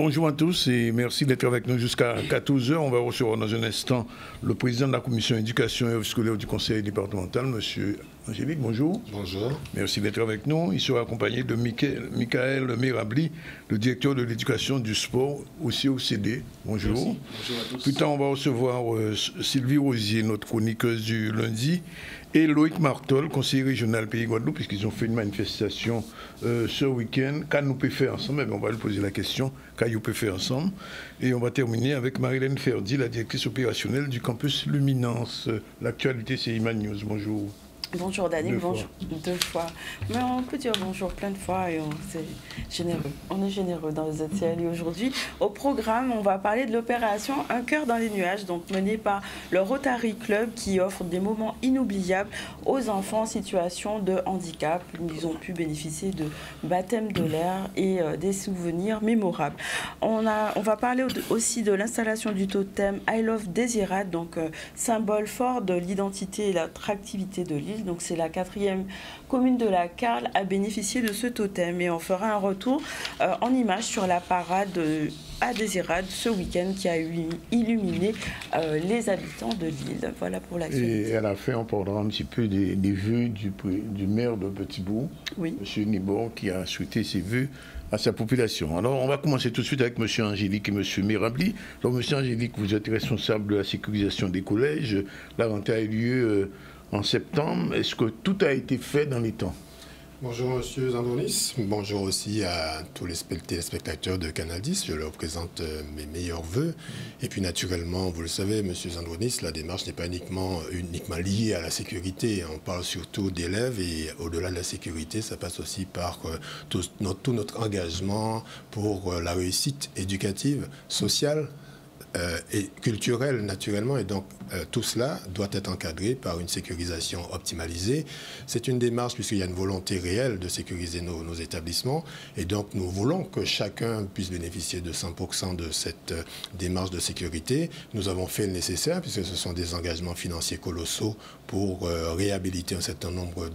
bonjour à tous et merci d'être avec nous jusqu'à 14h. On va recevoir dans un instant le président de la commission éducation et offre scolaire du conseil départemental, M. Angélique. Bonjour. Bonjour. Merci d'être avec nous. Il sera accompagné de Michael Mirabli, le directeur de l'éducation du sport, aussi au CD. Bonjour. Merci. Bonjour à tous. Plus tard, on va recevoir Sylvie Rosier, notre chroniqueuse du lundi, et Loïc Martol, conseiller régional Pays Guadeloupe, puisqu'ils ont fait une manifestation ce week-end. Qu'est-ce qu'on peut faire ensemble? On va lui poser la question. Qu'est-ce qu'on peut faire ensemble? Et on va terminer avec Marilène Ferdi, la directrice opérationnelle du campus Luminance. L'actualité, c'est Iman News. Bonjour. Bonjour Daniel, bonjour. Deux fois. Mais on peut dire bonjour plein de fois et c'est généreux. On est généreux dans les ZCL. Et aujourd'hui, au programme, on va parler de l'opération Un cœur dans les nuages, donc menée par le Rotary Club qui offre des moments inoubliables aux enfants en situation de handicap. Ils ont pu bénéficier de baptême de l'air et des souvenirs mémorables. On va parler aussi de l'installation du totem I Love Désirade, donc symbole fort de l'identité et l'attractivité de l'île. Donc c'est la 4e commune de la Carle à bénéficier de ce totem. Et on fera un retour en images sur la parade à Désirade ce week-end qui a illuminé les habitants de l'île. Voilà pour l'actualité. Et à la fin, on parlera un petit peu des vœux du maire de Petit-Bourg, oui. M. Nibor, qui a souhaité ses vœux à sa population. Alors, on va commencer tout de suite avec M. Angélique et M. Mirabli. Alors, M. Angélique, vous êtes responsable de la sécurisation des collèges. La rentrée a eu lieu en septembre. Est-ce que tout a été fait dans les temps? Bonjour Monsieur Zandonis, bonjour aussi à tous les téléspectateurs de Canal 10, je leur présente mes meilleurs vœux. Et puis naturellement, vous le savez Monsieur Zandonis, la démarche n'est pas uniquement liée à la sécurité, on parle surtout d'élèves et au-delà de la sécurité, ça passe aussi par tout notre engagement pour la réussite éducative, sociale, et culturelle naturellement, et donc tout cela doit être encadré par une sécurisation optimalisée. C'est une démarche puisqu'il y a une volonté réelle de sécuriser nos établissements, et donc nous voulons que chacun puisse bénéficier de 100% de cette démarche de sécurité. Nous avons fait le nécessaire puisque ce sont des engagements financiers colossaux pour réhabiliter un certain nombre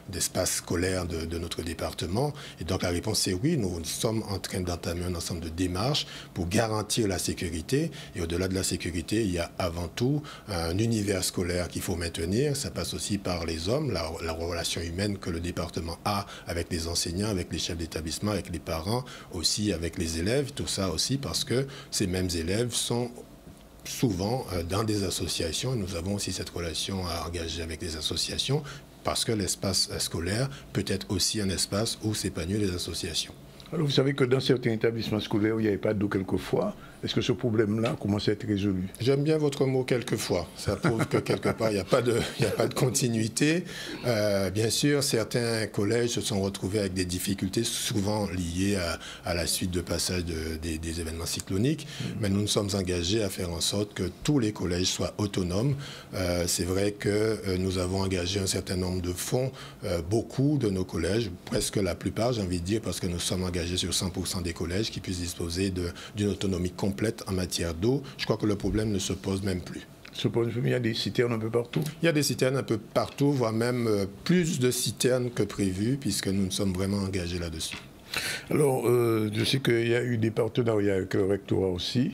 d'espaces scolaires de notre département, et donc la réponse est oui, nous sommes en train d'entamer un ensemble de démarches pour garantir la sécurité. Et au-delà de la sécurité, il y a avant tout un univers scolaire qu'il faut maintenir. Ça passe aussi par les hommes, la relation humaine que le département a avec les enseignants, avec les chefs d'établissement, avec les parents, aussi avec les élèves. Tout ça aussi parce que ces mêmes élèves sont souvent dans des associations. Nous avons aussi cette relation à engager avec les associations parce que l'espace scolaire peut être aussi un espace où s'épanouissent les associations. Alors vous savez que dans certains établissements scolaires où il n'y avait pas d'eau quelquefois, est-ce que ce problème-là commence à être résolu? J'aime bien votre mot « quelquefois ». Ça prouve que quelque part, il n'y a pas de continuité. Bien sûr, certains collèges se sont retrouvés avec des difficultés, souvent liées à la suite de passage des événements cycloniques. Mais nous nous sommes engagés à faire en sorte que tous les collèges soient autonomes. C'est vrai que nous avons engagé un certain nombre de fonds, beaucoup de nos collèges, presque la plupart, j'ai envie de dire, parce que nous sommes engagés sur 100% des collèges qui puissent disposer d'une autonomie complète en matière d'eau. Je crois que le problème ne se pose même plus. Il y a des citernes un peu partout? Il y a des citernes un peu partout, voire même plus de citernes que prévu, puisque nous nous sommes vraiment engagés là-dessus. Alors, je sais qu'il y a eu des partenariats avec le rectorat aussi.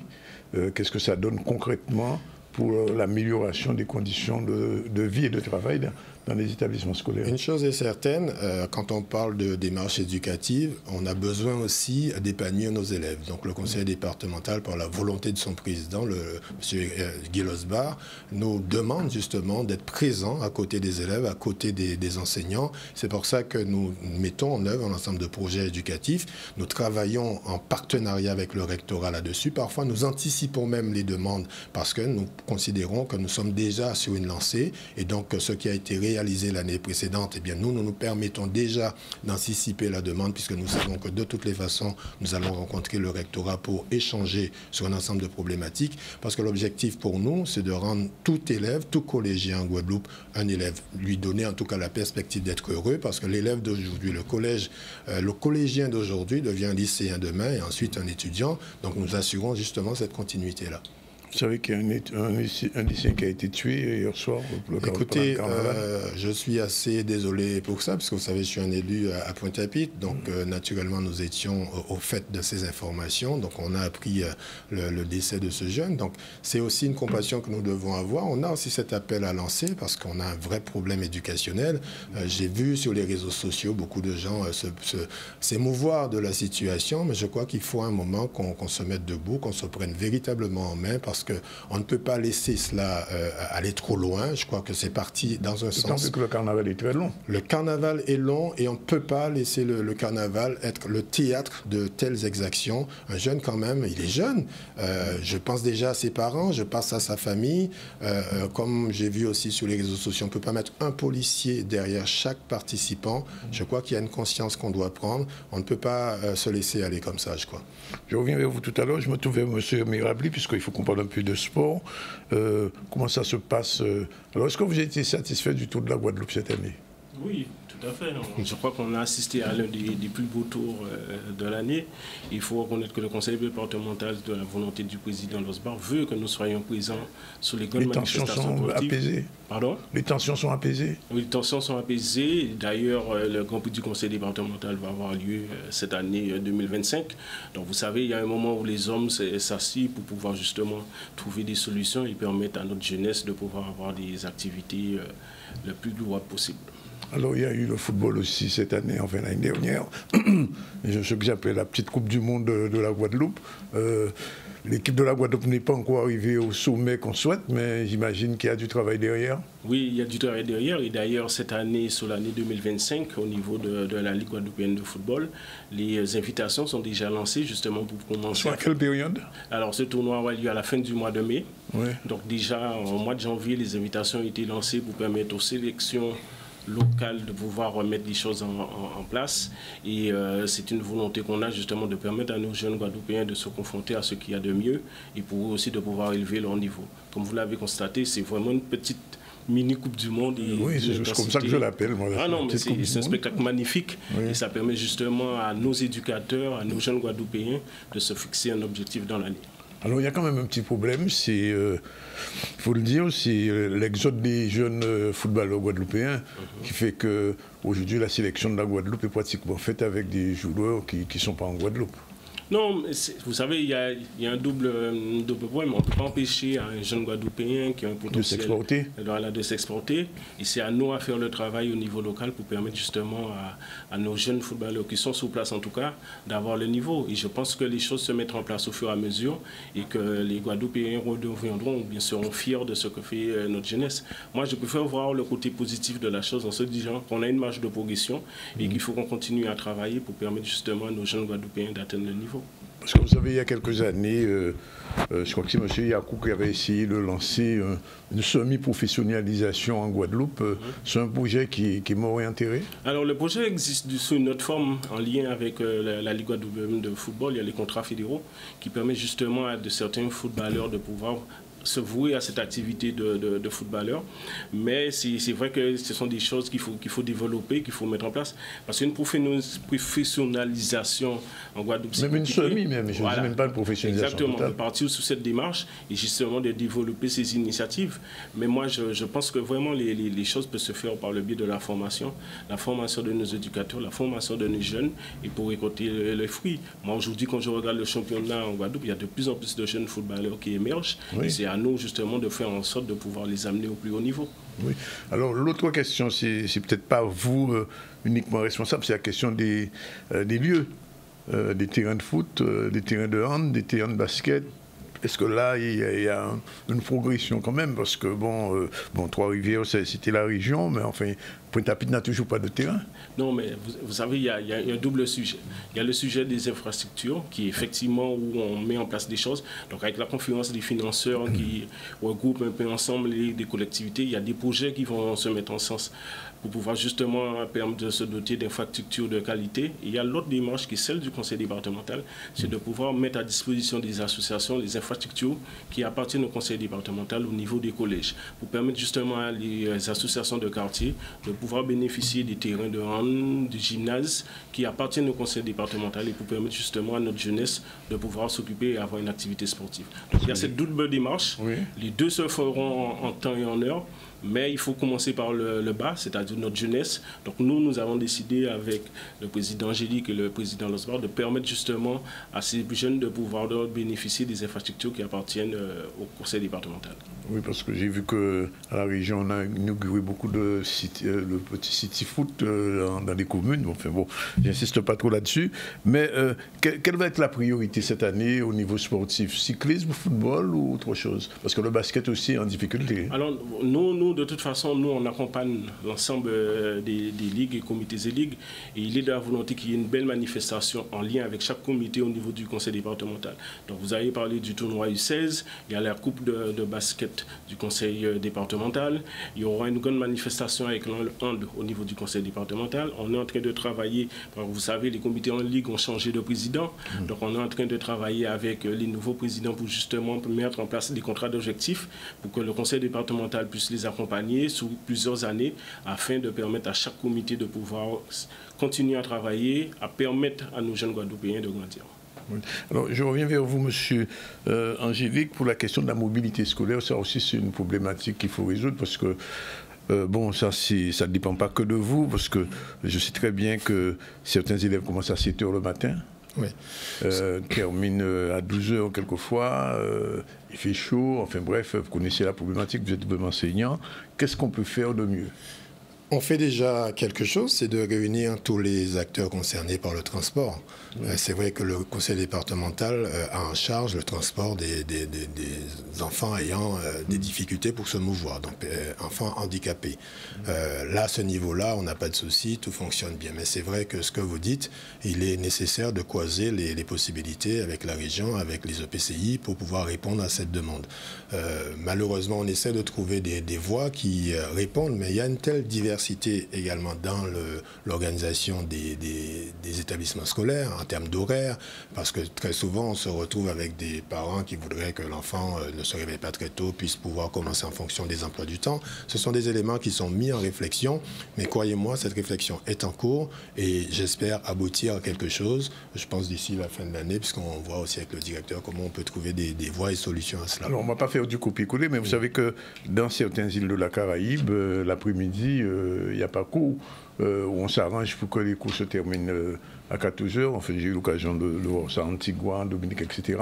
Qu'est-ce que ça donne concrètement pour l'amélioration des conditions de vie et de travail dans les établissements scolaires? Une chose est certaine, quand on parle de démarche éducative, on a besoin aussi d'épanouir nos élèves. Donc le conseil départemental, par la volonté de son président, M. Guy Losbar, nous demande justement d'être présents à côté des élèves, à côté des enseignants. C'est pour ça que nous mettons en œuvre un ensemble de projets éducatifs. Nous travaillons en partenariat avec le rectorat là-dessus. Parfois, nous anticipons même les demandes parce que nous considérons que nous sommes déjà sur une lancée, et donc ce qui a été réalisé l'année précédente, eh bien nous nous permettons déjà d'anticiper la demande, puisque nous savons que de toutes les façons, nous allons rencontrer le rectorat pour échanger sur un ensemble de problématiques, parce que l'objectif pour nous, c'est de rendre tout élève, tout collégien en Guadeloupe, un élève, lui donner en tout cas la perspective d'être heureux, parce que l'élève d'aujourd'hui, le collégien d'aujourd'hui devient un lycéen demain et ensuite un étudiant, donc nous assurons justement cette continuité-là. Vous savez qu'il y a un lycéen qui a été tué hier soir pour le Écoutez, carnaval. je suis assez désolé pour ça, parce que vous savez, je suis un élu à Pointe-à-Pitre, donc naturellement, nous étions au fait de ces informations, donc on a appris le décès de ce jeune, donc c'est aussi une compassion que nous devons avoir. On a aussi cet appel à lancer, parce qu'on a un vrai problème éducationnel. J'ai vu sur les réseaux sociaux beaucoup de gens s'émouvoir de la situation, mais je crois qu'il faut un moment qu'on se mette debout, qu'on se prenne véritablement en main, parce qu'on ne peut pas laisser cela aller trop loin. Je crois que c'est parti dans un sens. Tant que le carnaval est très long. Le carnaval est long et on ne peut pas laisser le carnaval être le théâtre de telles exactions. Un jeune quand même, il est jeune. Je pense déjà à ses parents, je pense à sa famille. Comme j'ai vu aussi sur les réseaux sociaux, on ne peut pas mettre un policier derrière chaque participant. Je crois qu'il y a une conscience qu'on doit prendre. On ne peut pas se laisser aller comme ça, je crois. Je reviens vers vous tout à l'heure. Je me trouvais M. Mirabli, puisqu'il faut qu'on parle un peu de sport. Comment ça se passe Alors, est-ce que vous avez été satisfait du Tour de la Guadeloupe cette année? Oui, tout à fait. Je crois qu'on a assisté à l'un des plus beaux tours de l'année. Il faut reconnaître que le conseil départemental, de la volonté du président Losbar, veut que nous soyons présents sur les grandes manifestations sportives. Les tensions sont apaisées. Pardon? Les tensions sont apaisées. Oui, les tensions sont apaisées. D'ailleurs, le Grand Prix du conseil départemental va avoir lieu cette année 2025. Donc, vous savez, il y a un moment où les hommes s'assient pour pouvoir justement trouver des solutions et permettre à notre jeunesse de pouvoir avoir des activités le plus louables possible. Alors, il y a eu le football aussi cette année, enfin l'année dernière. Ce que j'appelle la petite Coupe du Monde de la Guadeloupe. L'équipe de la Guadeloupe n'est pas encore arrivée au sommet qu'on souhaite, mais j'imagine qu'il y a du travail derrière. Oui, il y a du travail derrière. Et d'ailleurs, cette année, sur l'année 2025, au niveau de la Ligue guadeloupéenne de football, les invitations sont déjà lancées justement pour commencer. Sur quelle période? Alors, ce tournoi aura lieu à la fin du mois de mai. Oui. Donc déjà, au mois de janvier, les invitations ont été lancées pour permettre aux sélections locales de pouvoir remettre des choses en place. Et c'est une volonté qu'on a justement de permettre à nos jeunes Guadeloupéens de se confronter à ce qu'il y a de mieux et pour eux aussi de pouvoir élever leur niveau. Comme vous l'avez constaté, c'est vraiment une petite mini-coupe du monde. Oui, c'est comme ça que je l'appelle. Ah non, mais c'est un spectacle magnifique. Oui. Et ça permet justement à nos éducateurs, à nos jeunes Guadeloupéens de se fixer un objectif dans l'année. Alors, il y a quand même un petit problème, c'est, il faut le dire, c'est l'exode des jeunes footballeurs guadeloupéens qui fait qu'aujourd'hui, la sélection de la Guadeloupe est pratiquement faite avec des joueurs qui ne sont pas en Guadeloupe. Non, mais vous savez, il y a un double problème. On ne peut pas empêcher un jeune Guadeloupéen qui a un potentiel de s'exporter. Et c'est à nous à faire le travail au niveau local pour permettre justement à nos jeunes footballeurs qui sont sur place en tout cas d'avoir le niveau. Et je pense que les choses se mettront en place au fur et à mesure et que les Guadeloupéens reviendront ou bien seront fiers de ce que fait notre jeunesse. Moi, je préfère voir le côté positif de la chose en se disant qu'on a une marge de progression et qu'il faut qu'on continue à travailler pour permettre justement à nos jeunes Guadeloupéens d'atteindre le niveau. Parce que vous savez, il y a quelques années, je crois que c'est M. Yakou qui avait essayé de lancer une semi-professionnalisation en Guadeloupe. C'est un projet qui est mort et enterré? Alors, le projet existe sous une autre forme en lien avec la Ligue guadeloupéenne de football. Il y a les contrats fédéraux qui permettent justement à de certains footballeurs de pouvoir se vouer à cette activité de footballeur. Mais c'est vrai que ce sont des choses qu'il faut développer, qu'il faut mettre en place. Parce qu'une professionnalisation en Guadeloupe, c'est même une semi, même. Je ne dis même pas une professionnalisation. Exactement. Totale. De partir sous cette démarche et justement de développer ces initiatives. Mais moi, je pense que vraiment les choses peuvent se faire par le biais de la formation de nos éducateurs, la formation de nos jeunes et pour récolter les fruits. Moi, aujourd'hui, quand je regarde le championnat en Guadeloupe, il y a de plus en plus de jeunes footballeurs qui émergent. Oui. Et c'est à nous, justement, de faire en sorte de pouvoir les amener au plus haut niveau. Oui. Alors, l'autre question, c'est peut-être pas vous uniquement responsable, c'est la question des lieux, des terrains de foot, des terrains de hand, des terrains de basket. Est-ce que là, il y a une progression quand même? Parce que, bon, Trois-Rivières, c'était la région, mais enfin, Pointe-à-Pitre n'a toujours pas de terrain. Non, mais vous savez, il y a un double sujet. Il y a le sujet des infrastructures, qui est effectivement où on met en place des choses. Donc, avec la conférence des financeurs qui regroupent un peu ensemble des collectivités, il y a des projets qui vont se mettre en sens pour pouvoir justement permettre de se doter d'infrastructures de qualité. Et il y a l'autre démarche qui est celle du conseil départemental, c'est de pouvoir mettre à disposition des associations les infrastructures infrastructures qui appartiennent au conseil départemental au niveau des collèges, pour permettre justement à les associations de quartier de pouvoir bénéficier des terrains de hand, du gymnase qui appartiennent au conseil départemental et pour permettre justement à notre jeunesse de pouvoir s'occuper et avoir une activité sportive. Donc il y a cette double démarche. Oui. Les deux se feront en temps et en heure. Mais il faut commencer par le bas, c'est-à-dire notre jeunesse. Donc nous avons décidé avec le président Angélique et le président Losbar de permettre justement à ces jeunes de pouvoir bénéficier des infrastructures qui appartiennent au conseil départemental. Oui, parce que j'ai vu qu'à la région, on a inauguré beaucoup de sites, le petit city foot dans les communes. Enfin bon, j'insiste pas trop là-dessus. Mais quelle va être la priorité cette année au niveau sportif? Cyclisme, football ou autre chose? Parce que le basket aussi est en difficulté. Alors nous, de toute façon, nous, on accompagne l'ensemble des ligues et comités et ligues. Et il est de la volonté qu'il y ait une belle manifestation en lien avec chaque comité au niveau du conseil départemental. Donc, vous avez parlé du tournoi U16, il y a la coupe de basket du conseil départemental. Il y aura une grande manifestation avec le hand au niveau du conseil départemental. On est en train de travailler, vous savez, les comités en ligue ont changé de président. Donc, on est en train de travailler avec les nouveaux présidents pour justement mettre en place des contrats d'objectifs pour que le conseil départemental puisse les accompagner sur plusieurs années afin de permettre à chaque comité de pouvoir continuer à travailler, à permettre à nos jeunes Guadeloupéens de grandir. Alors, je reviens vers vous, monsieur Angélique, pour la question de la mobilité scolaire. Ça aussi, c'est une problématique qu'il faut résoudre parce que bon, ça ne dépend pas que de vous, parce que je sais très bien que certains élèves commencent à 7 h le matin. Oui. Termine à 12 h quelquefois, il fait chaud, enfin bref, vous connaissez la problématique, vous êtes vraiment enseignant. Qu'est-ce qu'on peut faire de mieux? On fait déjà quelque chose, c'est de réunir tous les acteurs concernés par le transport. C'est vrai que le conseil départemental a en charge le transport des enfants ayant des difficultés pour se mouvoir, donc enfants handicapés. Là, à ce niveau-là, on n'a pas de souci, tout fonctionne bien. Mais c'est vrai que ce que vous dites, il est nécessaire de croiser les possibilités avec la région, avec les EPCI pour pouvoir répondre à cette demande. Malheureusement, on essaie de trouver des voies qui répondent, mais il y a une telle diversité également dans l'organisation des établissements scolaires en termes d'horaire, parce que très souvent on se retrouve avec des parents qui voudraient que l'enfant ne se réveille pas très tôt, puisse pouvoir commencer en fonction des emplois du temps. Ce sont des éléments qui sont mis en réflexion, mais croyez-moi, cette réflexion est en cours et j'espère aboutir à quelque chose, je pense d'ici la fin de l'année, puisqu'on voit aussi avec le directeur comment on peut trouver des voies et solutions à cela. Alors on ne va pas faire du copier-coller, mais vous savez que dans certaines îles de la Caraïbe, l'après-midi, il n'y a pas cours, où on s'arrange pour que les cours se terminent à 14 h. Enfin, j'ai eu l'occasion de voir ça en Antigua, en Dominique, etc.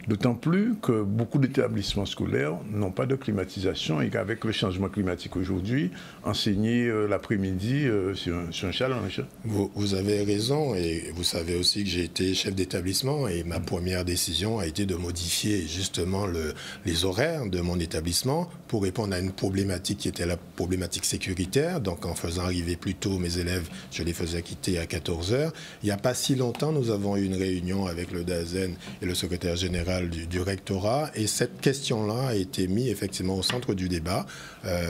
D'autant plus que beaucoup d'établissements scolaires n'ont pas de climatisation et qu'avec le changement climatique aujourd'hui, enseigner l'après-midi, c'est un challenge. Vous avez raison et vous savez aussi que j'ai été chef d'établissement et ma première décision a été de modifier justement les horaires de mon établissement pour répondre à une problématique qui était la problématique sécuritaire. Donc en faisant arriver plus tôt mes élèves, je les faisais quitter à 14 h. Il n'y a pas si longtemps, nous avons eu une réunion avec le DAZEN et le secrétaire général du rectorat et cette question-là a été mise effectivement au centre du débat.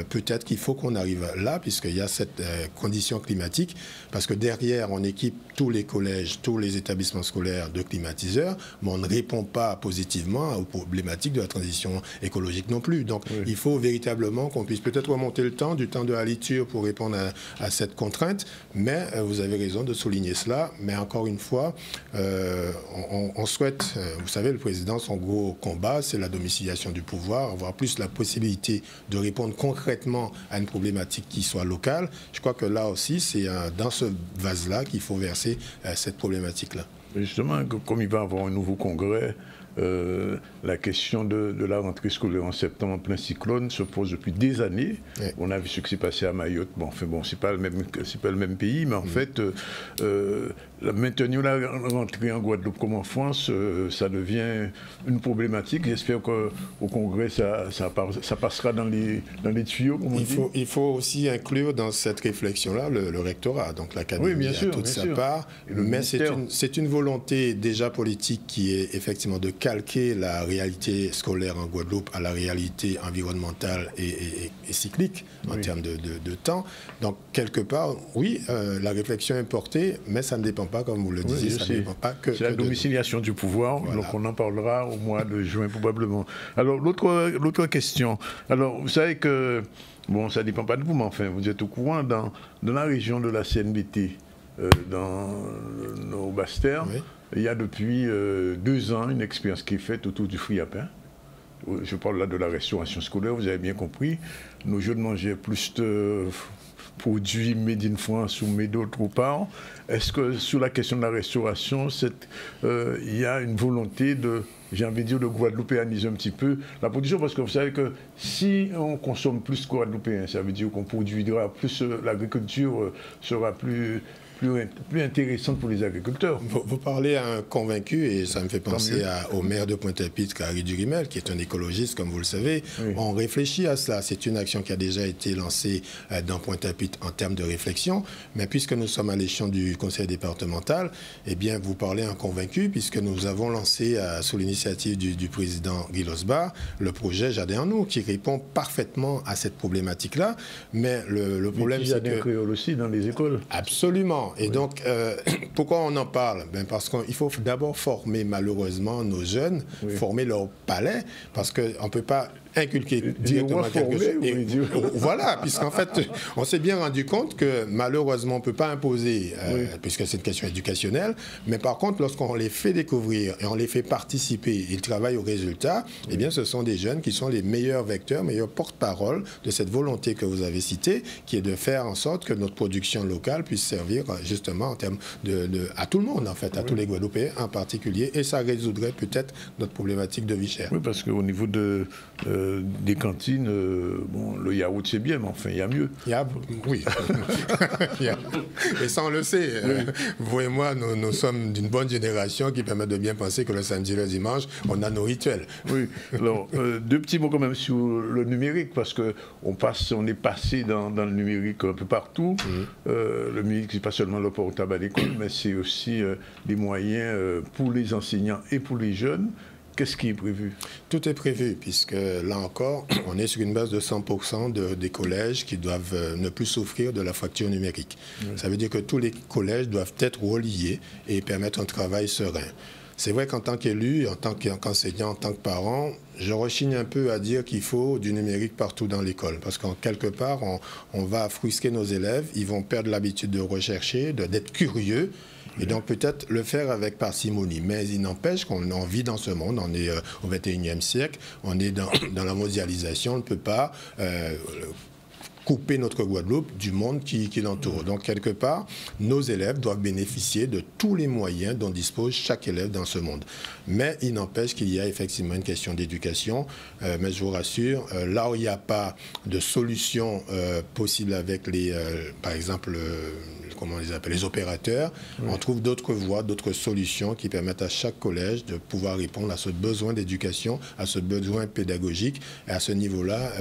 Peut-être qu'il faut qu'on arrive là, puisqu'il y a cette condition climatique, parce que derrière, on équipe tous les collèges, tous les établissements scolaires de climatiseurs, mais on ne répond pas positivement aux problématiques de la transition écologique non plus. Donc, oui, il faut véritablement qu'on puisse peut-être remonter le temps, du temps de la lecture pour répondre à cette contrainte, mais vous avez raison de souligner cela. Mais encore une fois, on souhaite, vous savez, le président, son gros combat, c'est la domiciliation du pouvoir, avoir plus la possibilité de répondre concrètement à une problématique qui soit locale. Je crois que là aussi, c'est dans ce vase-là qu'il faut verser cette problématique-là. Justement, comme il va y avoir un nouveau congrès, la question de la rentrée scolaire en septembre en plein cyclone se pose depuis des années. Oui. On a vu ce qui s'est passé à Mayotte. Bon, enfin bon, c'est pas le même pays, mais en fait, maintenir la rentrée en Guadeloupe comme en France, ça devient une problématique. J'espère qu'au Congrès, ça passera dans les tuyaux, comme on dit. Il faut aussi inclure dans cette réflexion-là le rectorat, donc l'académie, oui, a toute sa part. Mais c'est une volonté déjà politique qui est effectivement de calquer la réalité scolaire en Guadeloupe à la réalité environnementale et cyclique en termes de temps. Donc, quelque part, oui, la réflexion est portée, mais ça ne dépend pas, comme vous le disiez, ça ne dépend pas que... C'est la domiciliation du pouvoir, voilà. Donc on en parlera au mois de juin probablement. Alors, l'autre question, alors vous savez que, bon, ça ne dépend pas de vous, mais enfin, vous êtes au courant, dans la région de la CNBT, dans nos Basses-Terres, il y a depuis 2 ans une expérience qui est faite autour du fruit à pain. Je parle là de la restauration scolaire, vous avez bien compris. Nos jeunes mangeaient plus de produits made in France ou made d'autre part. Est-ce que sur la question de la restauration, il y a une volonté de, j'ai envie de dire, de guadeloupéaniser un petit peu la production? Parce que vous savez que si on consomme plus guadeloupéen, ça veut dire qu'on produira plus, l'agriculture sera plus intéressante pour les agriculteurs. Vous parlez à un convaincu, et ça me fait penser au maire de Pointe-à-Pitre, Carrie Durimel, qui est un écologiste, comme vous le savez. Oui. On réfléchit à cela. C'est une action qui a déjà été lancée dans Pointe-à-Pitre en termes de réflexion. Mais puisque nous sommes à l'échelon du conseil départemental, eh bien, vous parlez à un convaincu, puisque nous avons lancé, sous l'initiative du président Guy Losbar, le projet Jardin en nous, qui répond parfaitement à cette problématique-là. Mais le problème, c'est que... Jardin créole aussi dans les écoles. Absolument. Et donc, pourquoi on en parle? Parce qu'il faut d'abord former malheureusement nos jeunes, former leur palais, parce qu'on ne peut pas inculquer directement quelque chose. Voilà, puisqu'en fait, on s'est bien rendu compte que malheureusement, on ne peut pas imposer, puisque c'est une question éducationnelle, mais par contre, lorsqu'on les fait découvrir et on les fait participer, ils travaillent au résultat, eh bien, ce sont des jeunes qui sont les meilleurs vecteurs, meilleurs porte-parole de cette volonté que vous avez citée, qui est de faire en sorte que notre production locale puisse servir justement en termes à tout le monde, en fait, à tous les Guadeloupéens en particulier, et ça résoudrait peut-être notre problématique de vie chère. Oui, parce qu'au niveau des cantines, bon, le yaourt c'est bien, mais enfin il y a mieux. Oui. Et ça on le sait. Vous et moi, nous sommes d'une bonne génération qui permet de bien penser que le samedi et le dimanche, on a nos rituels. Oui. Alors, 2 petits mots quand même sur le numérique, parce qu'on est passé dans le numérique un peu partout. Le numérique, c'est pas seulement le portable à l'école, mais c'est aussi des moyens pour les enseignants et pour les jeunes. Qu'est-ce qui est prévu? Tout est prévu, puisque là encore, on est sur une base de 100% des collèges qui doivent ne plus souffrir de la fracture numérique. Ça veut dire que tous les collèges doivent être reliés et permettre un travail serein. C'est vrai qu'en tant qu'élu, en tant qu'enseignant, en tant que parent, je rechigne un peu à dire qu'il faut du numérique partout dans l'école. Parce qu'en quelque part, on va frustrer nos élèves, ils vont perdre l'habitude de rechercher, d'être curieux. Et donc peut-être le faire avec parcimonie. Mais il n'empêche qu'on vit dans ce monde, on est au XXIe siècle, on est dans la mondialisation, on ne peut pas couper notre Guadeloupe du monde qui l'entoure. Donc, quelque part, nos élèves doivent bénéficier de tous les moyens dont dispose chaque élève dans ce monde. Mais il n'empêche qu'il y a effectivement une question d'éducation. Mais je vous rassure, là où il n'y a pas de solution possible avec par exemple, comment on les appelle, les opérateurs, on trouve d'autres voies, d'autres solutions qui permettent à chaque collège de pouvoir répondre à ce besoin d'éducation, à ce besoin pédagogique. Et à ce niveau-là,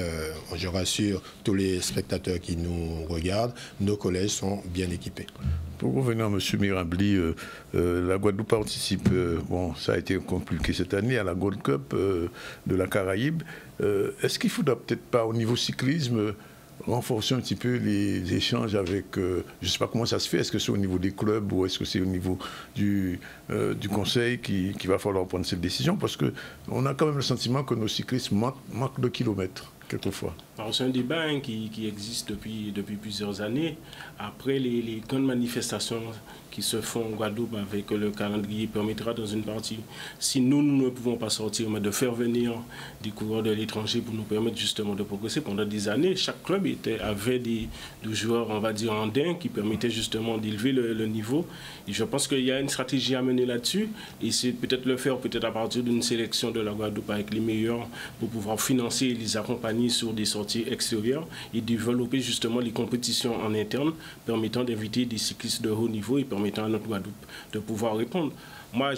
je rassure tous les spectateurs qui nous regardent, nos collèges sont bien équipés. Pour revenir à M. Mirabli, la Guadeloupe participe, bon, ça a été compliqué cette année, à la Gold Cup de la Caraïbe. Est-ce qu'il ne faudra peut-être pas, au niveau cyclisme, renforcer un petit peu les échanges avec, je ne sais pas comment ça se fait, est-ce que c'est au niveau des clubs ou est-ce que c'est au niveau du conseil qu'il va falloir prendre cette décision? Parce qu'on a quand même le sentiment que nos cyclistes manquent de kilomètres, quelquefois. C'est un débat qui existe depuis plusieurs années. Après les grandes manifestations qui se font en Guadeloupe avec le calendrier permettra dans une partie, si nous ne pouvons pas sortir, mais de faire venir des coureurs de l'étranger pour nous permettre justement de progresser. Pendant des années, chaque club avait des joueurs, on va dire, andins qui permettaient justement d'élever le niveau. Et je pense qu'il y a une stratégie à mener là-dessus et c'est peut-être le faire peut-être à partir d'une sélection de la Guadeloupe avec les meilleurs pour pouvoir financer et les accompagner sur des sorties extérieures et développer justement les compétitions en interne permettant d'inviter des cyclistes de haut niveau et permettant à notre Guadeloupe de pouvoir répondre. Moi,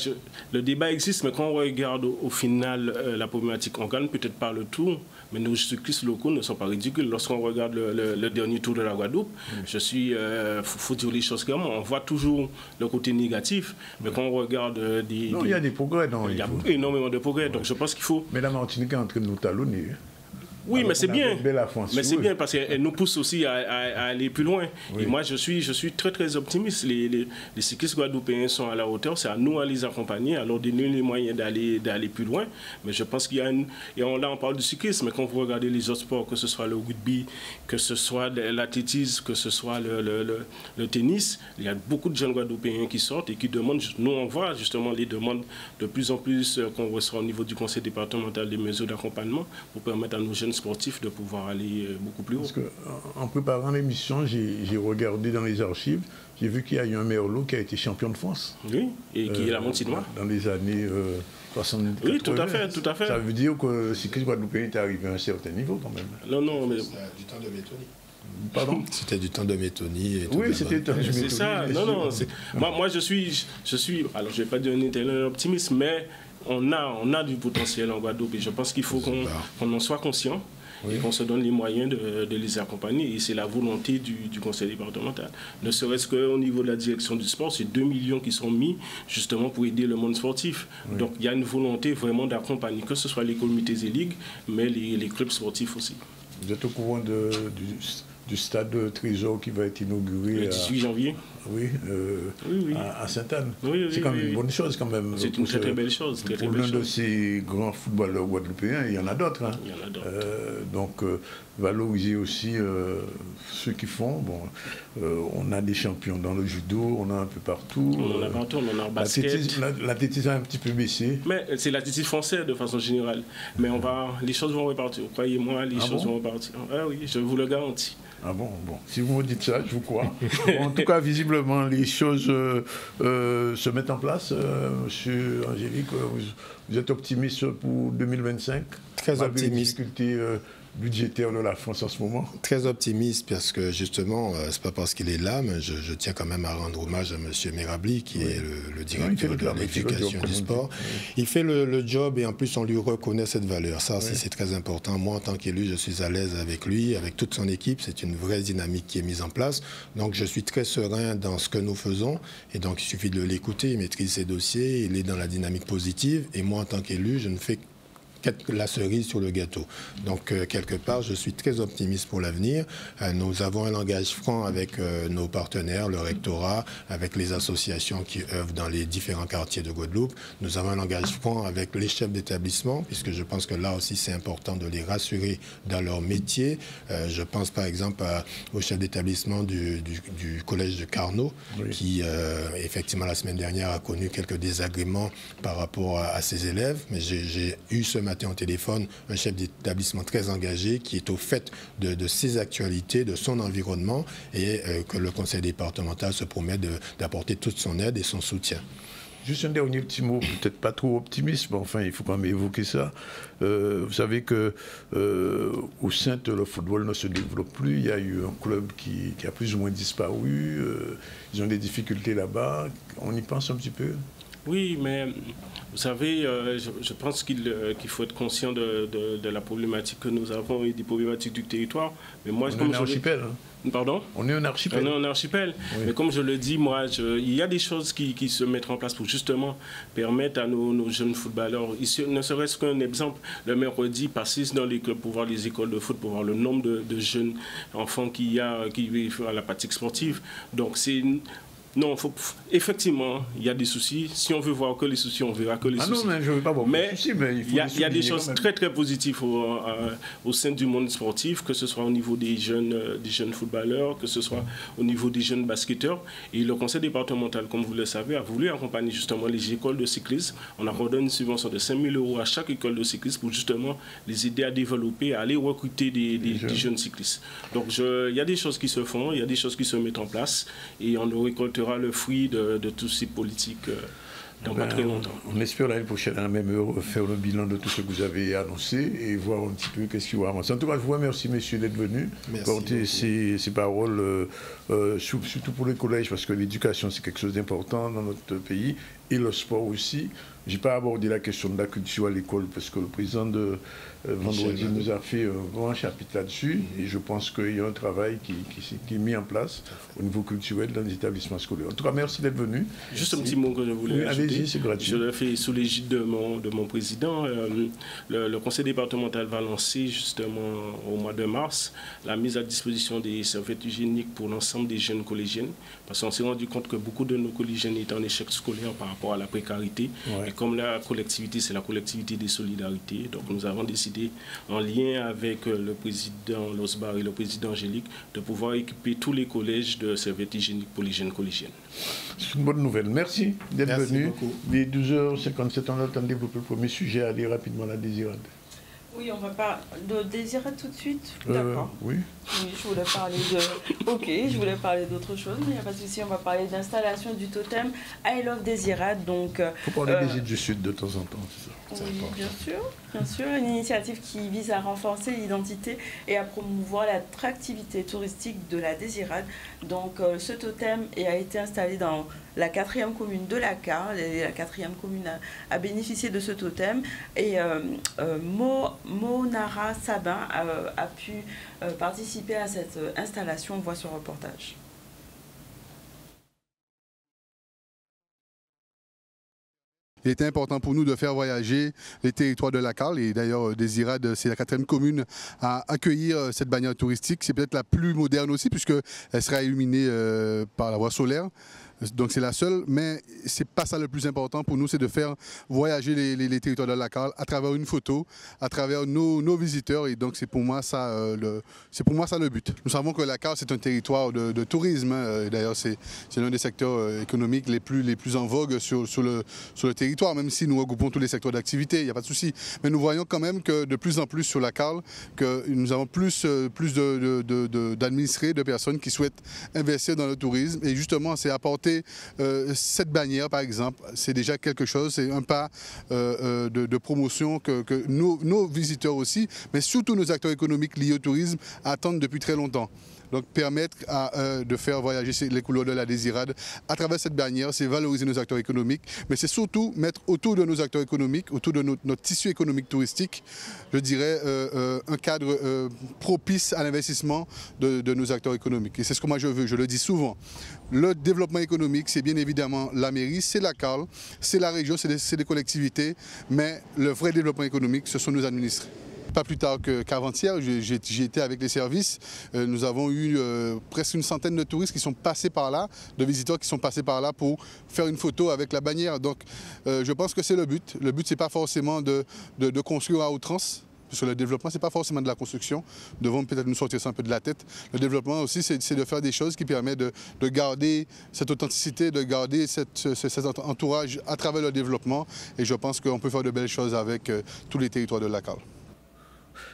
le débat existe, mais quand on regarde au final la problématique, on gagne peut-être pas le tour, mais nos cyclistes locaux ne sont pas ridicules. Lorsqu'on regarde le dernier Tour de la Guadeloupe, faut dire les choses clairement, on voit toujours le côté négatif, mais quand on regarde il y a des progrès. Il y a énormément de progrès, donc je pense qu'il faut... Mais la Martinique est en train de nous talonner. Oui, alors mais c'est bien. Mais c'est bien parce qu'elle nous pousse aussi à aller plus loin. Oui. Et moi, je suis très, très optimiste. Les cyclistes guadeloupéens sont à la hauteur. C'est à nous à les accompagner, à leur donner les moyens d'aller plus loin. Mais je pense qu'il y a Et là, on parle du cyclisme, mais quand vous regardez les autres sports, que ce soit le rugby, que ce soit l'athlétisme, que ce soit le tennis, il y a beaucoup de jeunes guadeloupéens qui sortent et qui demandent. Nous, on voit justement les demandes de plus en plus qu'on reçoit au niveau du conseil départemental des mesures d'accompagnement pour permettre à nos jeunes sportifs de pouvoir aller beaucoup plus haut. Parce qu'en préparant l'émission, j'ai regardé dans les archives, j'ai vu qu'il y a eu un Merlot qui a été champion de France. Oui, et qui est la Montinois. Dans les années 70. Oui, tout à fait. Ça veut dire que le cyclisme guadeloupéen est arrivé à un certain niveau quand même. Non, mais... C'est du temps de Métoni. Pardon? C'était du temps de Métoni. Oui, c'était du temps de Métoni. C'est ça. Non. Moi, je suis... Alors, je ne vais pas dire un éternel optimiste, mais on a du potentiel en Guadeloupe et je pense qu'il faut qu'on en soit conscient. Oui. Et qu'on se donne les moyens de les accompagner. Et c'est la volonté du conseil départemental. Ne serait-ce qu'au niveau de la direction du sport, c'est 2 millions qui sont mis justement pour aider le monde sportif. Oui. Donc il y a une volonté vraiment d'accompagner, que ce soit les comités et ligues, mais les clubs sportifs aussi. Vous êtes au courant du stade de Trésor qui va être inauguré le 18 janvier. Oui, à Sainte-Anne. Oui, c'est quand même une bonne chose quand même. C'est une très très belle chose. Pour l'un de ces grands footballeurs guadeloupéens, il y en a d'autres. Hein. Il y en a d'autres. Donc valoriser aussi ceux qui font. Bon, on a des champions dans le judo, on a un peu partout. On en a partout, on en a en basket. L'athlétisme a un petit peu baissé. Mais c'est l'athlétisme français de façon générale. Mais les choses vont repartir. Croyez-moi, les choses vont repartir. Ah oui, je vous le garantis. Ah bon. Si vous me dites ça, je vous crois. En tout cas, visiblement, les choses se mettent en place. Monsieur Angélique, vous êtes optimiste pour 2025? Très optimiste. Les difficultés budgétaire de la France en ce moment? Très optimiste parce que justement, c'est pas parce qu'il est là, mais je tiens quand même à rendre hommage à M. Mirabli qui est le directeur de l'éducation du sport. Il fait le job et en plus on lui reconnaît cette valeur. Ça aussi c'est très important. Moi en tant qu'élu, je suis à l'aise avec lui, avec toute son équipe. C'est une vraie dynamique qui est mise en place. Donc je suis très serein dans ce que nous faisons et donc il suffit de l'écouter, il maîtrise ses dossiers, il est dans la dynamique positive et moi en tant qu'élu, je ne fais la cerise sur le gâteau. Donc, quelque part, je suis très optimiste pour l'avenir. Nous avons un langage franc avec nos partenaires, le rectorat, avec les associations qui œuvrent dans les différents quartiers de Guadeloupe. Nous avons un langage franc avec les chefs d'établissement, puisque je pense que là aussi, c'est important de les rassurer dans leur métier. Je pense par exemple au chef d'établissement du collège de Carnot, qui, effectivement, la semaine dernière, a connu quelques désagréments par rapport à ses élèves. Mais j'ai eu ce matin au téléphone un chef d'établissement très engagé qui est au fait de ses actualités, de son environnement et que le conseil départemental se promet d'apporter toute son aide et son soutien. Juste un dernier petit mot, peut-être pas trop optimiste, mais enfin il faut quand même évoquer ça. Vous savez que au sein de le football ne se développe plus. Il y a eu un club qui a plus ou moins disparu. Ils ont des difficultés là-bas. On y pense un petit peu? Oui, mais vous savez, je pense qu'il faut être conscient de la problématique que nous avons et des problématiques du territoire. Mais moi, on est un archipel. Pardon? On est un archipel. On est un archipel. Oui. Mais comme je le dis, moi, il y a des choses qui se mettent en place pour justement permettre à nos jeunes footballeurs, ne serait-ce qu'un exemple, le mercredi, passer dans les clubs pour voir les écoles de foot, pour voir le nombre de jeunes enfants qui font la pratique sportive. Donc, c'est... Non, effectivement, il y a des soucis. Si on veut voir que les soucis, on verra que les soucis. Non, mais je ne veux pas voir les soucis, mais il y a des choses très, très positives au sein du monde sportif, que ce soit au niveau des jeunes footballeurs, que ce soit au niveau des jeunes basketteurs. Et le conseil départemental, comme vous le savez, a voulu accompagner justement les écoles de cyclisme. On accorde une subvention de 5 000 € à chaque école de cyclisme pour justement les aider à développer, à aller recruter des jeunes cyclistes. Donc, il y a des choses qui se font, il y a des choses qui se mettent en place et on récoltera le fruit de toutes ces politiques dans pas très longtemps. On espère l'année prochaine à la même heure faire le bilan de tout ce que vous avez annoncé et voir un petit peu qu'est-ce qui va avancer. En tout cas, je vous remercie, messieurs, d'être venus porter ces paroles, surtout pour les collèges, parce que l'éducation, c'est quelque chose d'important dans notre pays et le sport aussi. Je n'ai pas abordé la question de la culture à l'école parce que le président de vendredi nous a fait un grand chapitre là-dessus et je pense qu'il y a un travail qui est mis en place au niveau culturel dans les établissements scolaires. En tout cas, merci d'être venu. Juste un petit mot que je voulais ajouter. Allez-y, c'est gratuit. Je le fais sous l'égide de mon président. Le conseil départemental va lancer justement au mois de mars la mise à disposition des serviettes hygiéniques pour l'ensemble des jeunes collégiennes parce qu'on s'est rendu compte que beaucoup de nos collégiennes étaient en échec scolaire par rapport à la précarité. Ouais. Et comme la collectivité, c'est la collectivité des solidarités, donc nous avons décidé, en lien avec le président Losbar et le président Angélique, de pouvoir équiper tous les collèges de serviettes hygiéniques pour les jeunes collégiennes. C'est une bonne nouvelle. Merci d'être venu. Il est 12h57, on attend de développer le premier sujet. Allez rapidement la Désirade. Oui, on va pas de Désirade tout de suite. D'accord. Oui. Oui, je voulais parler de. Ok, je voulais parler d'autre chose, mais il n'y a pas de souci. On va parler d'installation du totem I Love Désirade. Donc. Il faut parler des îles du Sud de temps en temps, c'est ça. Oui, bien sûr. Une initiative qui vise à renforcer l'identité et à promouvoir l'attractivité touristique de la Désirade. Donc, ce totem a été installé dans la 4e commune de la Carle. Et la 4e commune a bénéficié de ce totem. Et Monara Sabin a pu participer à cette installation. On voit ce reportage. Il était important pour nous de faire voyager les territoires de la Carle et d'ailleurs Désirade, c'est la 4e commune à accueillir cette bannière touristique. C'est peut-être la plus moderne aussi puisqu'elle sera illuminée par la voie solaire. Donc c'est la seule, mais c'est pas ça le plus important pour nous, c'est de faire voyager les territoires de la Carle à travers une photo, à travers nos visiteurs, et donc c'est pour moi ça le but. Nous savons que la Carle c'est un territoire de tourisme, hein. D'ailleurs c'est l'un des secteurs économiques les plus en vogue sur le territoire, même si nous regroupons tous les secteurs d'activité, il n'y a pas de souci. Mais nous voyons quand même que de plus en plus sur la Carle, que nous avons plus d'administrés, de personnes qui souhaitent investir dans le tourisme, et justement c'est apporter cette bannière par exemple, c'est déjà quelque chose, c'est un pas de promotion que nos visiteurs aussi, mais surtout nos acteurs économiques liés au tourisme attendent depuis très longtemps. Donc permettre de faire voyager les couleurs de la Désirade à travers cette bannière, c'est valoriser nos acteurs économiques, mais c'est surtout mettre autour de nos acteurs économiques, autour de notre tissu économique touristique, je dirais un cadre propice à l'investissement de nos acteurs économiques. Et c'est ce que moi je veux, je le dis souvent. Le développement économique, c'est bien évidemment la mairie, c'est la Carle, c'est la région, c'est des collectivités, mais le vrai développement économique, ce sont nos administrés. Pas plus tard qu'avant-hier, j'ai été avec les services. Nous avons eu presque une centaine de touristes qui sont passés par là, de visiteurs qui sont passés par là pour faire une photo avec la bannière. Donc je pense que c'est le but. Le but, ce n'est pas forcément de construire à outrance. Parce que le développement, ce n'est pas forcément de la construction. Nous devons peut-être nous sortir ça un peu de la tête. Le développement aussi, c'est de faire des choses qui permettent de garder cette authenticité, de garder cet entourage à travers le développement. Et je pense qu'on peut faire de belles choses avec tous les territoires de la Carle.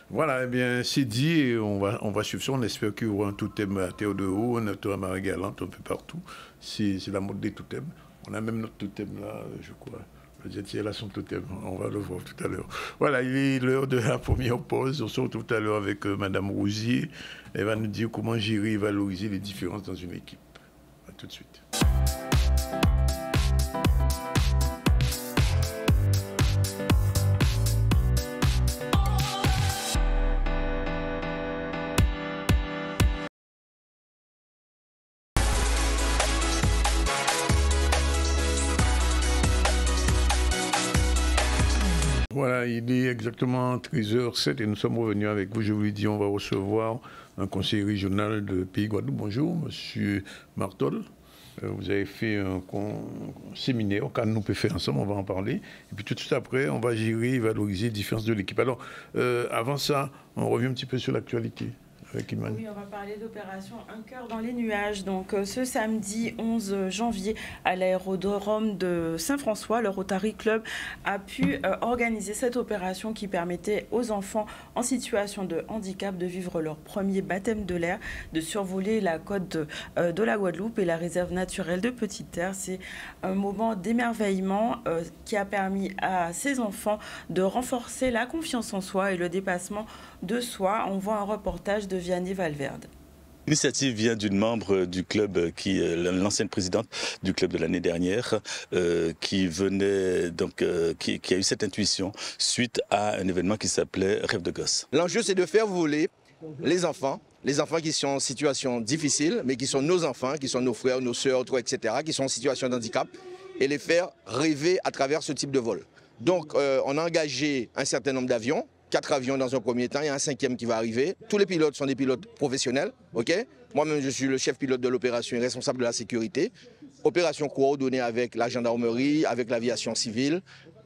Voilà, eh bien, c'est dit, et on va suivre ça. On espère qu'il y aura un totem à Terre de Haut, un totem à Marie-Galante, un peu partout. C'est la mode des totems. On a même notre totem là, je crois. Le Jetier a son totem, on va le voir tout à l'heure. Voilà, il est l'heure de la première pause. On se retrouve tout à l'heure avec Madame Rousier. Elle va nous dire comment gérer et valoriser les différences dans une équipe. A tout de suite. Voilà, il est exactement 13h07 et nous sommes revenus avec vous. Je vous l'ai dit, on va recevoir un conseiller régional de Pays Guadeloupe. Bonjour, Monsieur Martol. Vous avez fait un séminaire, quand nous peut faire ensemble, on va en parler. Et puis tout de suite après, on va gérer et valoriser les différences de l'équipe. Alors, avant ça, on revient un petit peu sur l'actualité. Oui, on va parler d'opération Un cœur dans les nuages. Donc, ce samedi 11 janvier, à l'aérodrome de Saint-François, le Rotary Club a pu organiser cette opération qui permettait aux enfants en situation de handicap de vivre leur premier baptême de l'air, de survoler la côte de la Guadeloupe et la réserve naturelle de Petite-Terre. C'est un moment d'émerveillement qui a permis à ces enfants de renforcer la confiance en soi et le dépassement de soi. On voit un reportage de Vianney Valverde. L'initiative vient d'une membre du club, l'ancienne présidente du club de l'année dernière, qui venait donc, qui a eu cette intuition suite à un événement qui s'appelait Rêve de gosse. L'enjeu, c'est de faire voler les enfants qui sont en situation difficile, mais qui sont nos enfants, qui sont nos frères, nos sœurs, etc., qui sont en situation de handicap, et les faire rêver à travers ce type de vol. Donc, on a engagé un certain nombre d'avions. 4 avions dans un premier temps, il y a un 5e qui va arriver. Tous les pilotes sont des pilotes professionnels, ok? Moi-même, je suis le chef pilote de l'opération et responsable de la sécurité. Opération coordonnée avec la gendarmerie, avec l'aviation civile.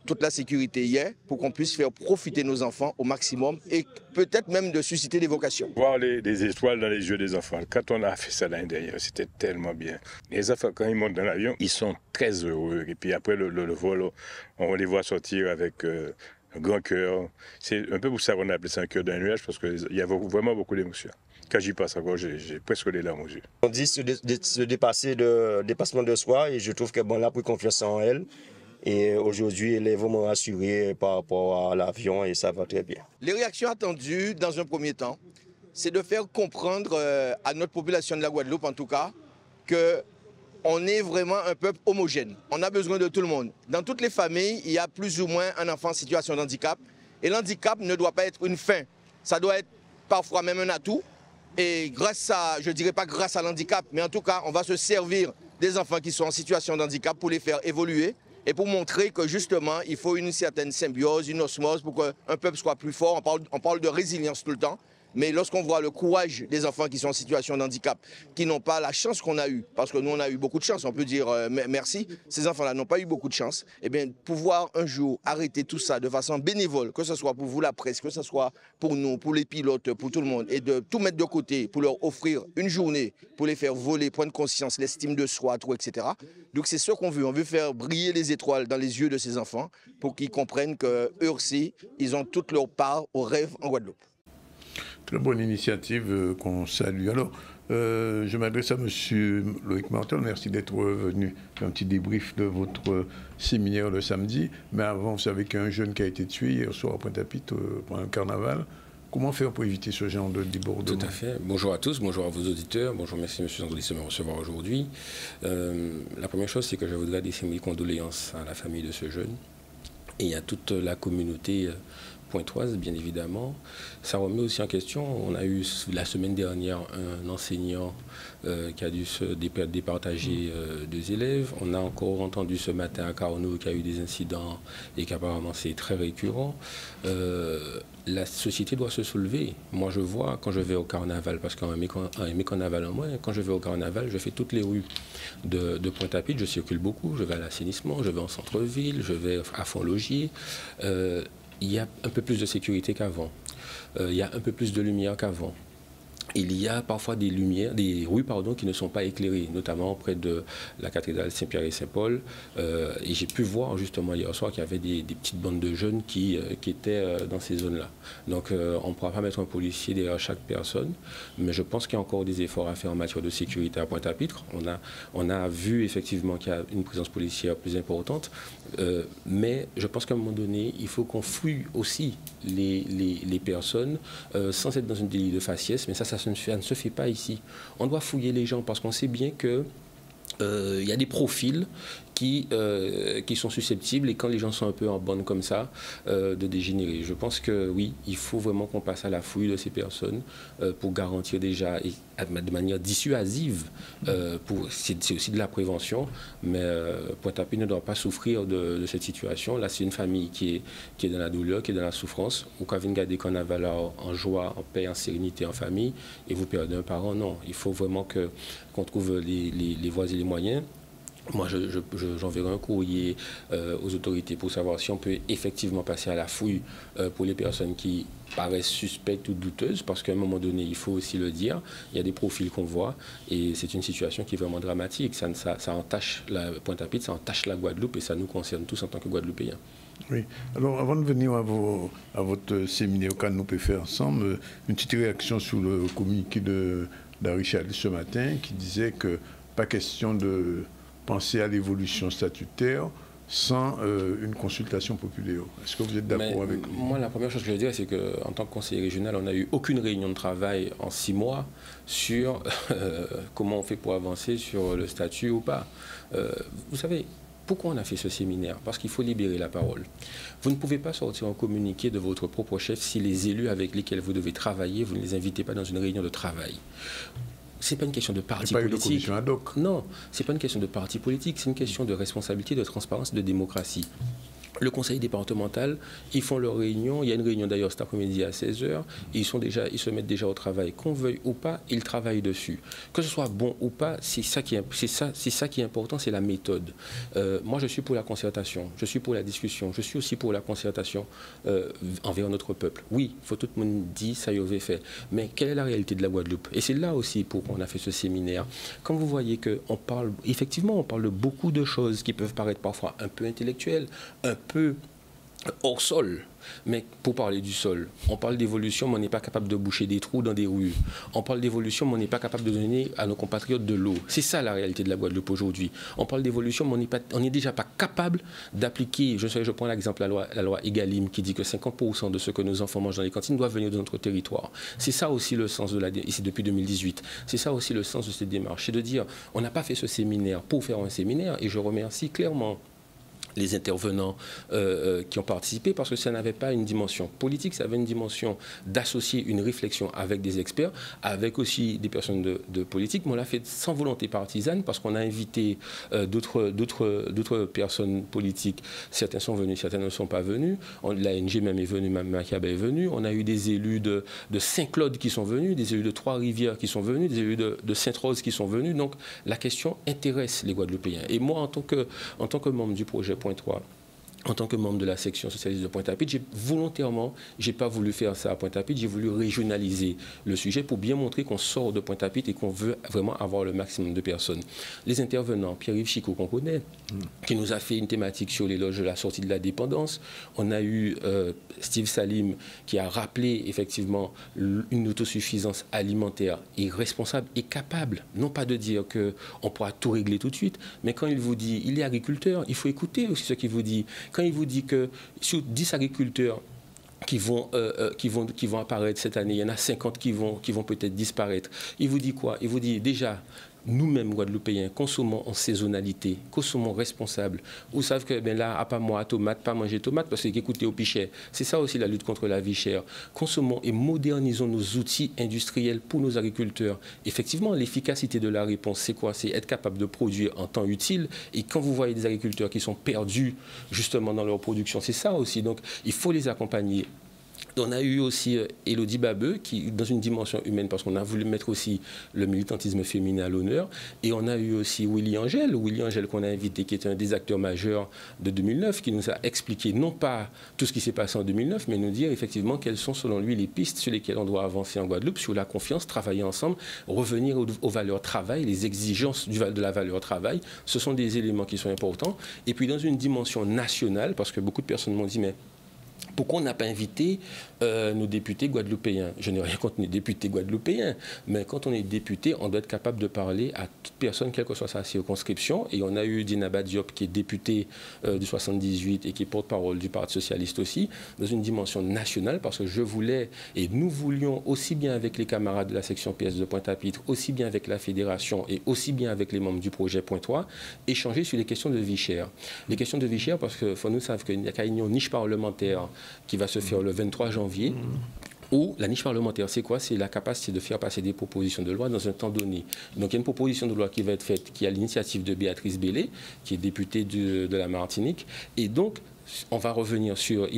Toute la sécurité y est pour qu'on puisse faire profiter nos enfants au maximum et peut-être même de susciter des vocations. Voir des étoiles dans les yeux des enfants. Quand on a fait ça l'année dernière, c'était tellement bien. Les enfants, quand ils montent dans l'avion, ils sont très heureux. Et puis après le vol, on les voit sortir avec... un grand cœur. C'est un peu pour ça qu'on a appelé ça un cœur d'un nuage, parce qu'il y a vraiment beaucoup d'émotions. Quand j'y passe encore, j'ai presque les larmes aux yeux. On dit se dépasser de dépassement de soi, et je trouve que bon, là, pour confiance en elle. Et aujourd'hui, elle est vraiment rassurée par rapport à l'avion et ça va très bien. Les réactions attendues dans un premier temps, c'est de faire comprendre à notre population de la Guadeloupe, en tout cas, que on est vraiment un peuple homogène. On a besoin de tout le monde. Dans toutes les familles, il y a plus ou moins un enfant en situation de handicap. Et l'handicap ne doit pas être une fin. Ça doit être parfois même un atout. Et grâce à, je ne dirais pas grâce à l'handicap, mais en tout cas, on va se servir des enfants qui sont en situation de handicap pour les faire évoluer et pour montrer que justement, il faut une certaine symbiose, une osmose pour qu'un peuple soit plus fort. On parle de résilience tout le temps. Mais lorsqu'on voit le courage des enfants qui sont en situation de handicap, qui n'ont pas la chance qu'on a eue, parce que nous on a eu beaucoup de chance, on peut dire merci, ces enfants-là n'ont pas eu beaucoup de chance, et bien pouvoir un jour arrêter tout ça de façon bénévole, que ce soit pour vous la presse, que ce soit pour nous, pour les pilotes, pour tout le monde, et de tout mettre de côté pour leur offrir une journée, pour les faire voler, prendre conscience, l'estime de soi, etc. Donc c'est ce qu'on veut, on veut faire briller les étoiles dans les yeux de ces enfants pour qu'ils comprennent qu'eux aussi, ils ont toute leur part au rêve en Guadeloupe. Très bonne initiative qu'on salue. Alors, je m'adresse à M. Loïc Martel. Merci d'être venu faire un petit débrief de votre séminaire le samedi. Mais avant, vous savez qu'il y a un jeune qui a été tué hier soir à Pointe-à-Pitre pendant le carnaval. Comment faire pour éviter ce genre de débordement? Tout à fait. Bonjour à tous, bonjour à vos auditeurs. Bonjour, merci M. Andronis de me recevoir aujourd'hui. La première chose, c'est que je voudrais adresser mes condoléances à la famille de ce jeune et à toute la communauté pointoise, bien évidemment. Ça remet aussi en question, on a eu la semaine dernière un enseignant qui a dû se départager 2 élèves. On a encore entendu ce matin à Carnot qu'il y a eu des incidents et qu'apparemment c'est très récurrent. La société doit se soulever. Moi je vois quand je vais au carnaval, parce qu'un carnaval en moins, quand je vais au carnaval, je fais toutes les rues de Pointe-à-Pitre, je circule beaucoup, je vais à l'assainissement, je vais en centre-ville, je vais à Font-Logier. Il y a un peu plus de sécurité qu'avant. Il y a un peu plus de lumière qu'avant. Il y a parfois des rues qui ne sont pas éclairées, notamment près de la cathédrale Saint-Pierre et Saint-Paul. Et j'ai pu voir justement hier soir qu'il y avait des petites bandes de jeunes qui étaient dans ces zones-là. Donc on ne pourra pas mettre un policier derrière chaque personne, mais je pense qu'il y a encore des efforts à faire en matière de sécurité à Pointe-à-Pitre. On a vu effectivement qu'il y a une présence policière plus importante, mais je pense qu'à un moment donné, il faut qu'on fouille aussi les personnes sans être dans une délit de faciès, mais ça ne se fait pas ici. On doit fouiller les gens parce qu'on sait bien que y a des profils qui sont susceptibles, et quand les gens sont un peu en bande comme ça, de dégénérer. Je pense que oui, il faut vraiment qu'on passe à la fouille de ces personnes pour garantir déjà, et de manière dissuasive, c'est aussi de la prévention, mais Pointe-à-Pitre ne doit pas souffrir de cette situation. Là, c'est une famille qui est dans la douleur, qui est dans la souffrance. Ou quand vous regardez carnaval en joie, en paix, en sérénité, en famille, et vous perdez un parent, non. Il faut vraiment qu'on trouve les voies et les moyens. Moi, j'enverrai un courrier aux autorités pour savoir si on peut effectivement passer à la fouille pour les personnes qui paraissent suspectes ou douteuses, parce qu'à un moment donné, il faut aussi le dire, il y a des profils qu'on voit, et c'est une situation qui est vraiment dramatique. Ça entache la Pointe-à-Pitre, ça entache la Guadeloupe, et ça nous concerne tous en tant que Guadeloupéens. Oui. Alors, avant de venir à votre séminaire, quand nous pouvons faire ensemble, une petite réaction sur le communiqué d'Arichal ce matin, qui disait que pas question de penser à l'évolution statutaire, sans une consultation populaire. Est-ce que vous êtes d'accord avec lui? Moi, la première chose que je veux dire, c'est qu'en tant que conseiller régional, on n'a eu aucune réunion de travail en 6 mois sur comment on fait pour avancer sur le statut ou pas. Vous savez, pourquoi on a fait ce séminaire? Parce qu'il faut libérer la parole. Vous ne pouvez pas sortir un communiqué de votre propre chef si les élus avec lesquels vous devez travailler, vous ne les invitez pas dans une réunion de travail. Ce n'est pas une question de parti politique. Non, ce n'est pas une question de parti politique, c'est une question de responsabilité, de transparence, de démocratie. Le conseil départemental, ils font leur réunion. Il y a une réunion d'ailleurs cet après-midi à 16h. Ils se mettent déjà au travail. Qu'on veuille ou pas, ils travaillent dessus. Que ce soit bon ou pas, c'est ça qui est important, c'est la méthode. Moi, je suis pour la concertation, je suis pour la discussion, je suis aussi pour la concertation envers notre peuple. Oui, il faut tout le monde dire, ça y est fait. Mais quelle est la réalité de la Guadeloupe? Et c'est là aussi pourquoi on a fait ce séminaire. Quand vous voyez qu'on parle, effectivement, on parle de beaucoup de choses qui peuvent paraître parfois un peu intellectuelles, un peu hors sol. Mais pour parler du sol, on parle d'évolution, mais on n'est pas capable de boucher des trous dans des rues. On parle d'évolution, mais on n'est pas capable de donner à nos compatriotes de l'eau. C'est ça la réalité de la Guadeloupe aujourd'hui. On parle d'évolution, mais on n'est déjà pas capable d'appliquer. Je prends l'exemple la loi Egalim qui dit que 50% de ce que nos enfants mangent dans les cantines doivent venir de notre territoire. C'est ça aussi le sens de ici depuis 2018. C'est ça aussi le sens de cette démarche. C'est de dire, on n'a pas fait ce séminaire pour faire un séminaire, et je remercie clairement les intervenants qui ont participé, parce que ça n'avait pas une dimension politique, ça avait une dimension d'associer une réflexion avec des experts, avec aussi des personnes de politique, mais on l'a fait sans volonté partisane, parce qu'on a invité d'autres personnes politiques. Certains sont venus, certains ne sont pas venus. L'ANG même est venue, Mme Makiaba est venue. On a eu des élus de Saint-Claude qui sont venus, des élus de Trois-Rivières qui sont venus, des élus de Sainte-Rose qui sont venus. Donc la question intéresse les Guadeloupéens. Et moi, en tant que membre du projet Point 3, en tant que membre de la section socialiste de Pointe-à-Pitre, j'ai pas voulu faire ça à Pointe-à-Pitre, j'ai voulu régionaliser le sujet pour bien montrer qu'on sort de Pointe-à-Pitre et qu'on veut vraiment avoir le maximum de personnes. Les intervenants, Pierre-Yves Chicot qu'on connaît, qui nous a fait une thématique sur l'éloge de la sortie de la dépendance. On a eu Steve Salim qui a rappelé effectivement une autosuffisance alimentaire et responsable et capable, non pas de dire qu'on pourra tout régler tout de suite, mais quand il vous dit, il est agriculteur, il faut écouter aussi ce qu'il vous dit. Quand il vous dit que sur 10 agriculteurs qui vont apparaître cette année, il y en a 50 qui vont peut-être disparaître, il vous dit quoi? Il vous dit déjà, nous-mêmes, Guadeloupéens, consommons en saisonnalité, consommons responsable. Vous savez que là, à pas moi, tomate, pas manger tomate, parce qu'écoutez au pichet. C'est ça aussi la lutte contre la vie chère. Consommons et modernisons nos outils industriels pour nos agriculteurs. Effectivement, l'efficacité de la réponse, c'est quoi? C'est être capable de produire en temps utile. Et quand vous voyez des agriculteurs qui sont perdus justement dans leur production, c'est ça aussi. Donc, il faut les accompagner. On a eu aussi Élodie Babeux, qui, dans une dimension humaine, parce qu'on a voulu mettre aussi le militantisme féminin à l'honneur. Et on a eu aussi Willy Angel qu'on a invité, qui est un des acteurs majeurs de 2009, qui nous a expliqué non pas tout ce qui s'est passé en 2009, mais nous dire effectivement quelles sont selon lui les pistes sur lesquelles on doit avancer en Guadeloupe, sur la confiance, travailler ensemble, revenir aux valeurs travail, les exigences de la valeur travail. Ce sont des éléments qui sont importants. Et puis dans une dimension nationale, parce que beaucoup de personnes m'ont dit, mais pourquoi on n'a pas invité nos députés guadeloupéens? Je n'ai rien contre les députés guadeloupéens, mais quand on est député, on doit être capable de parler à toute personne, quelle que soit sa circonscription. Et on a eu Dinaba Diop, qui est députée du 78 et qui est porte-parole du Parti socialiste aussi, dans une dimension nationale, parce que je voulais, et nous voulions, aussi bien avec les camarades de la section PS de Pointe-à-Pitre, aussi bien avec la fédération et aussi bien avec les membres du projet Point 3, échanger sur les questions de vie chère. Les questions de vie chère, parce que faut nous savent qu'il n'y a qu'une niche parlementaire qui va se faire le 23 janvier, où la niche parlementaire, c'est quoi? C'est la capacité de faire passer des propositions de loi dans un temps donné. Donc il y a une proposition de loi qui va être faite, qui est à l'initiative de Béatrice Bellé, qui est députée de la Martinique, et donc ils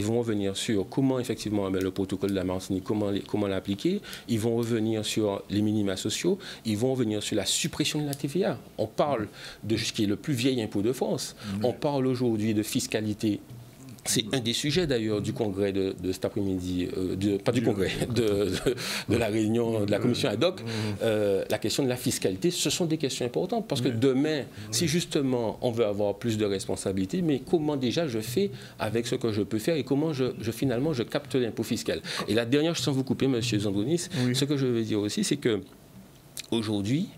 vont revenir sur comment effectivement le protocole de la Martinique, comment l'appliquer. Ils vont revenir sur les minima sociaux. Ils vont revenir sur la suppression de la TVA. On parle de ce qui est le plus vieil impôt de France. On parle aujourd'hui de fiscalité. C'est un des sujets d'ailleurs du congrès de cet après-midi, pas du congrès, de la réunion de la commission ad hoc, la question de la fiscalité. Ce sont des questions importantes parce que demain, si justement on veut avoir plus de responsabilités, mais comment déjà je fais avec ce que je peux faire et comment finalement je capte l'impôt fiscal. Et la dernière chose, sans vous couper, M. Zandronis, ce que je veux dire aussi, c'est que aujourd'hui,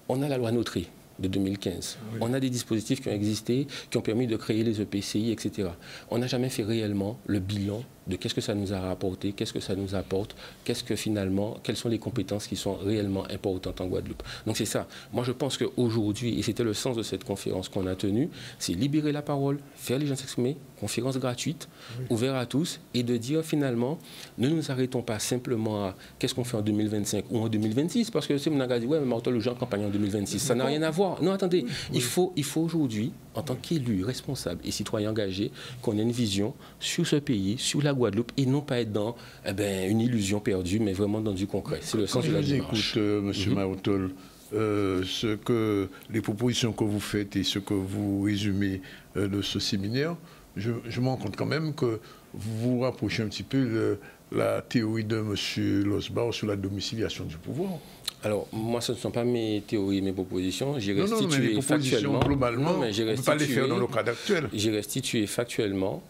on a la loi Notary. de 2015. Oui. On a des dispositifs qui ont existé, qui ont permis de créer les EPCI, etc. On n'a jamais fait réellement le bilan de qu'est-ce que ça nous a rapporté, qu'est-ce que ça nous apporte, qu'est-ce que finalement, quelles sont les compétences qui sont réellement importantes en Guadeloupe. Donc c'est ça. Moi je pense qu'aujourd'hui, et c'était le sens de cette conférence qu'on a tenue, c'est libérer la parole, faire les gens s'exprimer, conférence gratuite, ouverte à tous, et de dire finalement, ne nous arrêtons pas simplement à qu'est-ce qu'on fait en 2025 ou en 2026, parce que si on a dit, ouais, mais Martel, le gens en campagne en 2026, ça n'a rien à voir. Non, attendez, il faut aujourd'hui, en tant qu'élu, responsable et citoyen engagé, qu'on ait une vision sur ce pays, sur la Guadeloupe, et non pas être dans une illusion perdue, mais vraiment dans du concret. C'est le sens de la démarche. Écoute, M. Martel, les propositions que vous faites et ce que vous résumez de ce séminaire, je me rends compte quand même que vous vous rapprochez un petit peu de la théorie de M. Losbauer sur la domiciliation du pouvoir. Alors, moi, ce ne sont pas mes théories, mes propositions. J'ai restitué factuellement. Globalement, on ne peut pas les faire dans le cadre actuel. J'ai restitué factuellement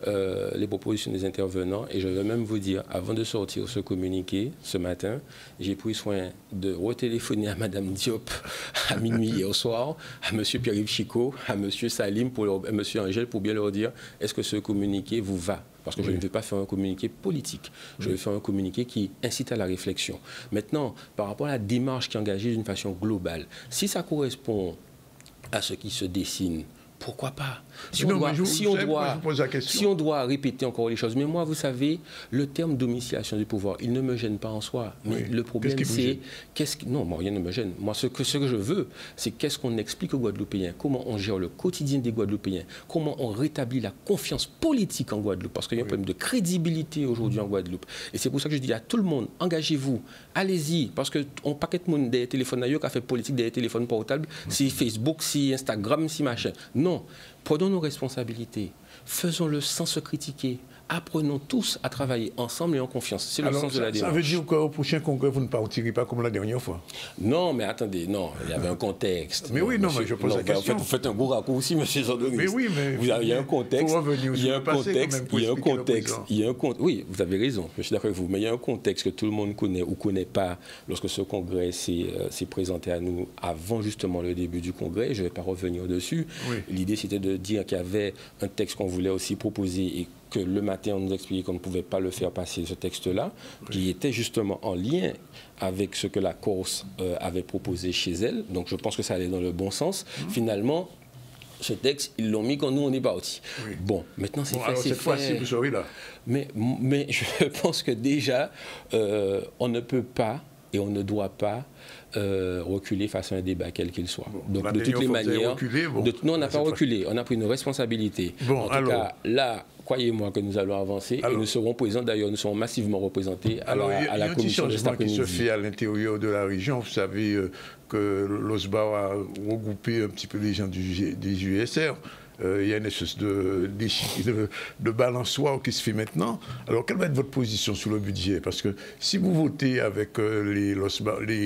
les propositions des intervenants, et je vais même vous dire, avant de sortir ce communiqué ce matin, j'ai pris soin de retéléphoner à Mme Diop à minuit hier soir, à M. Pierre-Yves Chicot, à M. Salim, à M. Angèle, pour bien leur dire, est-ce que ce communiqué vous va ? Parce que je ne vais pas faire un communiqué politique. Je vais faire un communiqué qui incite à la réflexion. Maintenant, par rapport à la démarche qui est engagée d'une façon globale, si ça correspond à ce qui se dessine, pourquoi pas? Si on doit répéter encore les choses. Mais moi, vous savez, le terme domiciliation du pouvoir, il ne me gêne pas en soi. Mais le problème, c'est... Non, moi, rien ne me gêne. Moi, ce que je veux, c'est qu'est-ce qu'on explique aux Guadeloupéens, comment on gère le quotidien des Guadeloupéens, comment on rétablit la confiance politique en Guadeloupe, parce qu'il y a un problème de crédibilité aujourd'hui en Guadeloupe. Et c'est pour ça que je dis à tout le monde, engagez-vous, allez-y, parce qu'on paquet de monde des téléphones ailleurs qui a fait politique des téléphones portables, si Facebook, si Instagram, si machin. Non, prenons nos responsabilités, faisons-le sans se critiquer, apprenons tous à travailler ensemble et en confiance. C'est le sens de la démarche. Ça veut dire qu'au prochain congrès, vous ne partirez pas comme la dernière fois? Non, mais attendez, non, il y avait un contexte. Mais oui, non, mais je pose la question. En fait, vous faites un gros raccourci, M. Zandonis. Mais oui, mais... Il y a un contexte. Oui, vous avez raison, je suis d'accord avec vous. Mais il y a un contexte que tout le monde connaît ou ne connaît pas lorsque ce congrès s'est présenté à nous avant justement le début du congrès. Je ne vais pas revenir dessus. Oui. L'idée, c'était de dire qu'il y avait un texte qu'on voulait aussi proposer et que le matin, on nous expliquait qu'on ne pouvait pas le faire passer, ce texte-là, qui était justement en lien avec ce que la Corse avait proposé chez elle. Donc, je pense que ça allait dans le bon sens. Finalement, ce texte, ils l'ont mis quand nous, on est partis. Oui. Bon, maintenant, c'est fait, c'est fait. Cette fois-ci, vous serez là. Mais je pense que déjà, on ne peut pas et on ne doit pas reculer face à un débat quel qu'il soit. Bon, donc, de toutes les manières... Non, on n'a pas reculé. On a pris une responsabilité. Bon, en tout cas, là... Croyez-moi que nous allons avancer et nous serons présents. D'ailleurs, nous serons massivement représentés à la commission de cet après-midi. Il y a un petit changement qui se fait à l'intérieur de la région. Vous savez que l'OSBAR a regroupé un petit peu les gens des USR. Il y a une espèce de balançoire qui se fait maintenant. Alors, quelle va être votre position sur le budget? Parce que si vous votez avec les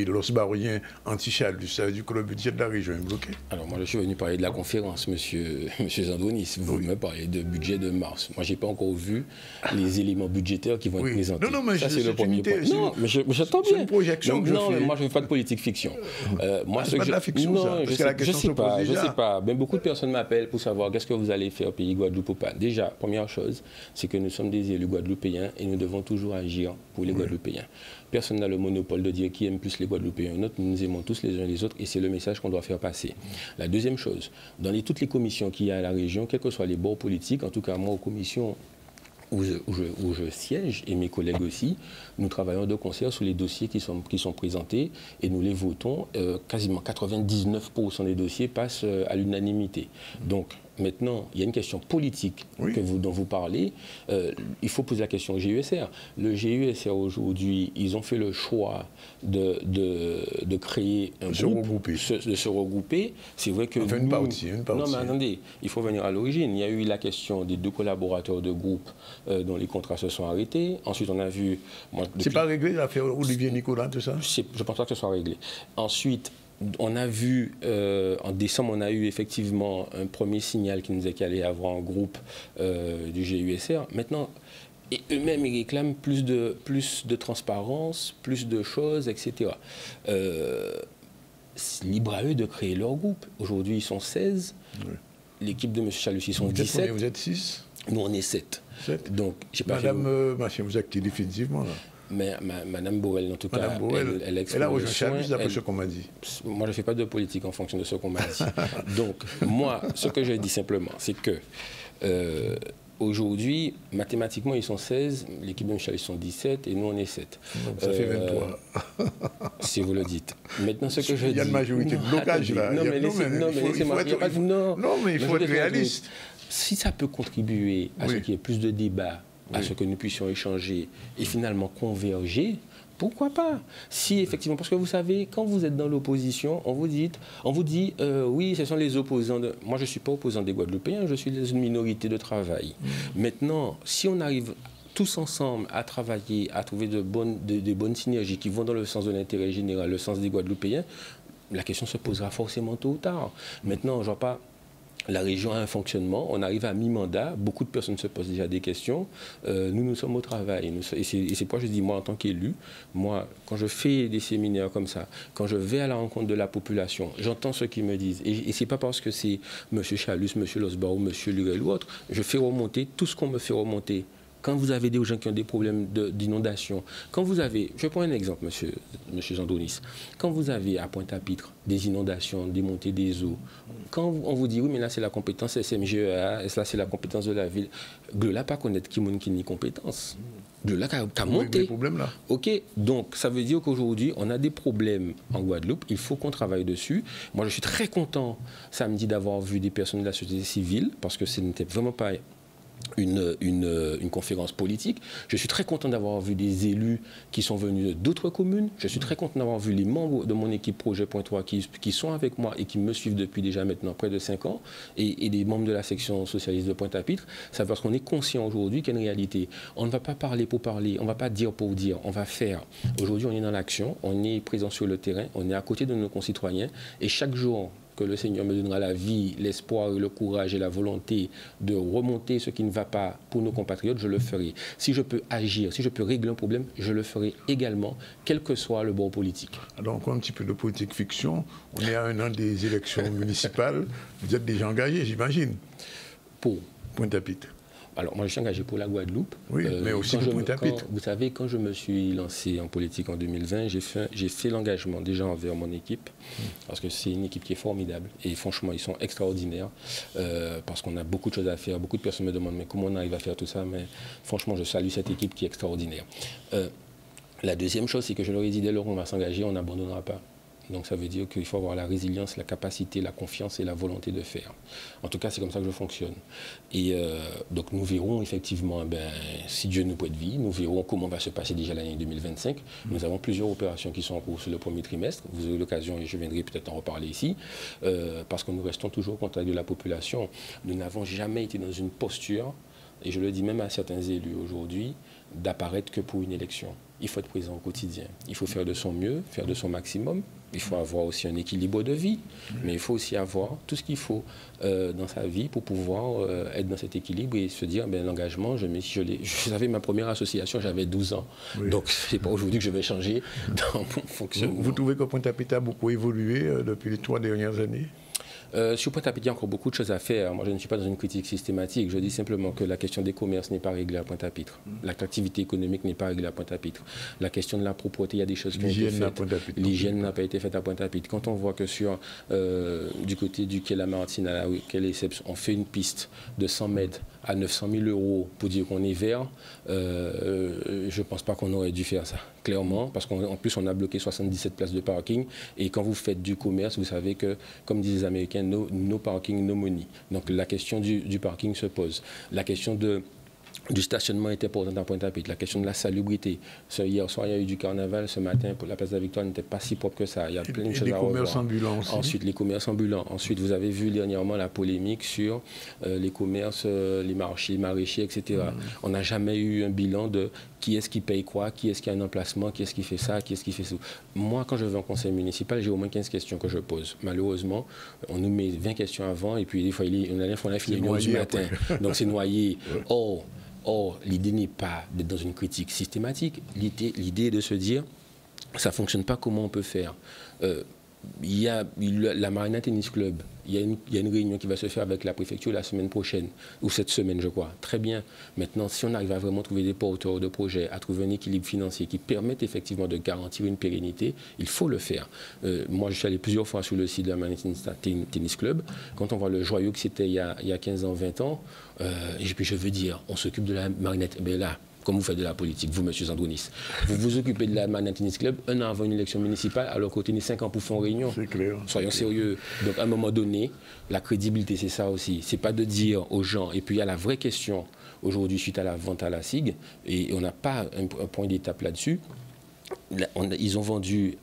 Losbariens anti-Chalut, ça veut dire que le budget de la région est bloqué. Alors, moi, je suis venu parler de la conférence, monsieur Zandonis. Vous me parlez de budget de mars. Moi, je n'ai pas encore vu les éléments budgétaires qui vont être présentés. Non, mais ça, c'est le premier point. Non, mais j'entends bien. C'est une projection que je fais. Mais moi, je ne veux pas de politique fiction. C'est pas de la fiction, ça. Je ne sais pas. Mais beaucoup de personnes m'appellent pour savoir qu'est-ce que vous allez faire au pays Guadeloupe ou pas. Déjà, première chose, c'est que nous sommes des élus guadeloupéens et nous devons toujours agir pour les Guadeloupéens. Personne n'a le monopole de dire qui aime plus les Guadeloupéens. Nous nous aimons tous les uns les autres et c'est le message qu'on doit faire passer. La deuxième chose, dans toutes les commissions qu'il y a à la région, quels que soient les bords politiques, en tout cas moi aux commissions où je siège et mes collègues aussi, nous travaillons de concert sur les dossiers qui sont présentés et nous les votons. Quasiment 99% des dossiers passent à l'unanimité. Donc, maintenant, il y a une question politique dont vous parlez. Il faut poser la question au GUSR. Le GUSR aujourd'hui, ils ont fait le choix de créer un groupe, de se regrouper. C'est vrai que une partie. Non, mais attendez, il faut venir à l'origine. Il y a eu la question des 2 collaborateurs de groupe dont les contrats se sont arrêtés. Ensuite, on a vu... C'est pas réglé l'affaire Olivier Nicolas, tout ça? Je ne pense pas que ce soit réglé. Ensuite, on a vu, en décembre, on a eu effectivement un premier signal qui nous disait qu'il allait y avoir un groupe du GUSR. Maintenant, et eux-mêmes, ils réclament plus de transparence, plus de choses, etc. libre à eux de créer leur groupe. Aujourd'hui, ils sont 16. Oui. L'équipe de M. Chalus, ils sont 17. Vous êtes 6? Nous, on est 7. Donc, j'ai pas Madame Machin, vous actez définitivement là. Mais Madame Borel, en tout cas, elle a rejoint Chalus d'après ce qu'on m'a dit. Moi, je ne fais pas de politique en fonction de ce qu'on m'a dit. Donc, moi, ce que je dis simplement, c'est que aujourd'hui, mathématiquement, ils sont 16, l'équipe de Chalus sont 17 et nous, on est 7. Donc, ça fait 23. Si vous le dites. Maintenant, ce que je dis... Il y a une majorité de blocage là. Non, mais laissez-moi... Non, mais il faut être réaliste. Si ça peut contribuer à ce qu'il y ait plus de débats, à ce que nous puissions échanger et finalement converger, pourquoi pas? Si effectivement, parce que vous savez, quand vous êtes dans l'opposition, on vous dit, oui, ce sont les opposants. Moi, je ne suis pas opposant des Guadeloupéens, je suis dans une minorité de travail. Maintenant, si on arrive tous ensemble à travailler, à trouver de bonnes synergies qui vont dans le sens de l'intérêt général, le sens des Guadeloupéens, la question se posera forcément tôt ou tard. Maintenant, je ne vois pas... La région a un fonctionnement, on arrive à mi-mandat, beaucoup de personnes se posent déjà des questions. Nous sommes au travail. Et c'est pourquoi je dis, moi, en tant qu'élu, moi, quand je fais des séminaires comme ça, quand je vais à la rencontre de la population, j'entends ce qu'ils me disent. Et ce n'est pas parce que c'est M. Chalus, M. Losbarou, M. Lurel ou autre. Je fais remonter tout ce qu'on me fait remonter. Quand vous avez des gens qui ont des problèmes d'inondation, quand vous avez, je prends un exemple, monsieur Zandonis, quand vous avez à Pointe-à-Pitre des inondations, des montées des eaux, quand on vous dit, oui, mais là c'est la compétence SMGEA, là c'est la compétence de la ville, Glola pas connaître qui n'a compétence. Glola a monté. Oui, problème là. Ok, donc ça veut dire qu'aujourd'hui, on a des problèmes en Guadeloupe, il faut qu'on travaille dessus. Moi, je suis très content samedi d'avoir vu des personnes de la société civile, parce que ce n'était vraiment pas une conférence politique. Je suis très content d'avoir vu des élus qui sont venus d'autres communes. Je suis très content d'avoir vu les membres de mon équipe Projet Point 3 qui sont avec moi et qui me suivent depuis déjà maintenant près de 5 ans et des membres de la section socialiste de Pointe-à-Pitre. C'est parce qu'on est conscient aujourd'hui qu'il y a une réalité. On ne va pas parler pour parler, on ne va pas dire pour dire, on va faire. Aujourd'hui, on est dans l'action, on est présent sur le terrain, on est à côté de nos concitoyens et chaque jour que le Seigneur me donnera la vie, l'espoir, le courage et la volonté de remonter ce qui ne va pas pour nos compatriotes, je le ferai. Si je peux agir, si je peux régler un problème, je le ferai également, quel que soit le bord politique. Alors encore un petit peu de politique fiction. On est à un an des élections municipales. Vous êtes déjà engagé, j'imagine, pour Pointe-à-Pitre. Alors, moi, je suis engagé pour la Guadeloupe. Oui, mais aussi pour Pointe-à-Pitre. Vous savez, quand je me suis lancé en politique en 2020, j'ai fait l'engagement déjà envers mon équipe, parce que c'est une équipe qui est formidable. Et franchement, ils sont extraordinaires, parce qu'on a beaucoup de choses à faire. Beaucoup de personnes me demandent, mais comment on arrive à faire tout ça? Mais franchement, je salue cette équipe qui est extraordinaire. La deuxième chose, c'est que je leur ai dit, dès lors qu'on va s'engager, on n'abandonnera pas. Donc ça veut dire qu'il faut avoir la résilience, la capacité, la confiance et la volonté de faire. En tout cas, c'est comme ça que je fonctionne. Et donc nous verrons effectivement, si Dieu nous prête vie, nous verrons comment va se passer déjà l'année 2025. Nous avons plusieurs opérations qui sont en cours sur le premier trimestre. Vous aurez l'occasion, et je viendrai peut-être en reparler ici, parce que nous restons toujours au contact de la population. Nous n'avons jamais été dans une posture, et je le dis même à certains élus aujourd'hui, d'apparaître que pour une élection. Il faut être présent au quotidien. Il faut faire de son mieux, faire de son maximum. Il faut avoir aussi un équilibre de vie, mais il faut aussi avoir tout ce qu'il faut dans sa vie pour pouvoir être dans cet équilibre et se dire, l'engagement, je savais, ma première association, j'avais 12 ans. Oui. Donc, ce n'est pas aujourd'hui que je vais changer dans mon fonctionnement. Vous trouvez que Pointe-à-Pitre a beaucoup évolué depuis les 3 dernières années? Sur Pointe-à-Pitre, il y a encore beaucoup de choses à faire. Moi, je ne suis pas dans une critique systématique. Je dis simplement que la question des commerces n'est pas réglée à Pointe-à-Pitre. L'attractivité économique n'est pas réglée à Pointe-à-Pitre. La question de la propreté, il y a des choses qui ont été faites. L'hygiène n'a pas été faite à Pointe-à-Pitre. Quand on voit que du côté du quai Lamartine à la quai Lesseps, on fait une piste de 100 mètres à 900 000 € pour dire qu'on est vert, je ne pense pas qu'on aurait dû faire ça, clairement, parce qu'en plus on a bloqué 77 places de parking, et quand vous faites du commerce, vous savez que, comme disent les Américains, no parking, no money. Donc la question du parking se pose. La question du stationnement est importante à Pointe-à-Pitre. La question de la salubrité. Hier soir, il y a eu du carnaval. Ce matin, pour la place de la Victoire n'était pas si propre que ça. Il y a plein de choses à revoir. Les commerces ambulants aussi. Ensuite, les commerces ambulants. Ensuite, vous avez vu dernièrement la polémique sur les commerces, les marchés, les maraîchers, etc. On n'a jamais eu un bilan de qui est-ce qui paye quoi, qui est-ce qui a un emplacement, qui est-ce qui fait ça, qui est-ce qui fait ça. Moi, quand je vais en conseil municipal, j'ai au moins 15 questions que je pose. Malheureusement, on nous met 20 questions avant et puis des fois, on a fini du matin. Donc, c'est noyé. Or, l'idée n'est pas d'être dans une critique systématique. L'idée est de se dire, ça ne fonctionne pas, comment on peut faire. il y a la Marina Tennis Club. Il y a une réunion qui va se faire avec la préfecture la semaine prochaine, ou cette semaine, je crois. Très bien. Maintenant, si on arrive à vraiment trouver des porteurs de projets, à trouver un équilibre financier qui permette effectivement de garantir une pérennité, il faut le faire. Moi, je suis allé plusieurs fois sur le site de la Marina Tennis Club. Quand on voit le joyau que c'était il y a 15 ans, 20 ans, et puis je veux dire, on s'occupe de la marinette. Ben là, comme vous faites de la politique, vous, M. Zandronis. Vous vous occupez de la Marina Tennis Club un an avant une élection municipale, alors qu'au tennis 5 ans pour faire une réunion. C'est clair. Soyons sérieux. Donc, à un moment donné, la crédibilité, c'est ça aussi. C'est pas de dire aux gens. Et puis, il y a la vraie question, aujourd'hui, suite à la vente à la SIG, et on n'a pas un point d'étape là-dessus. Ils ont vendu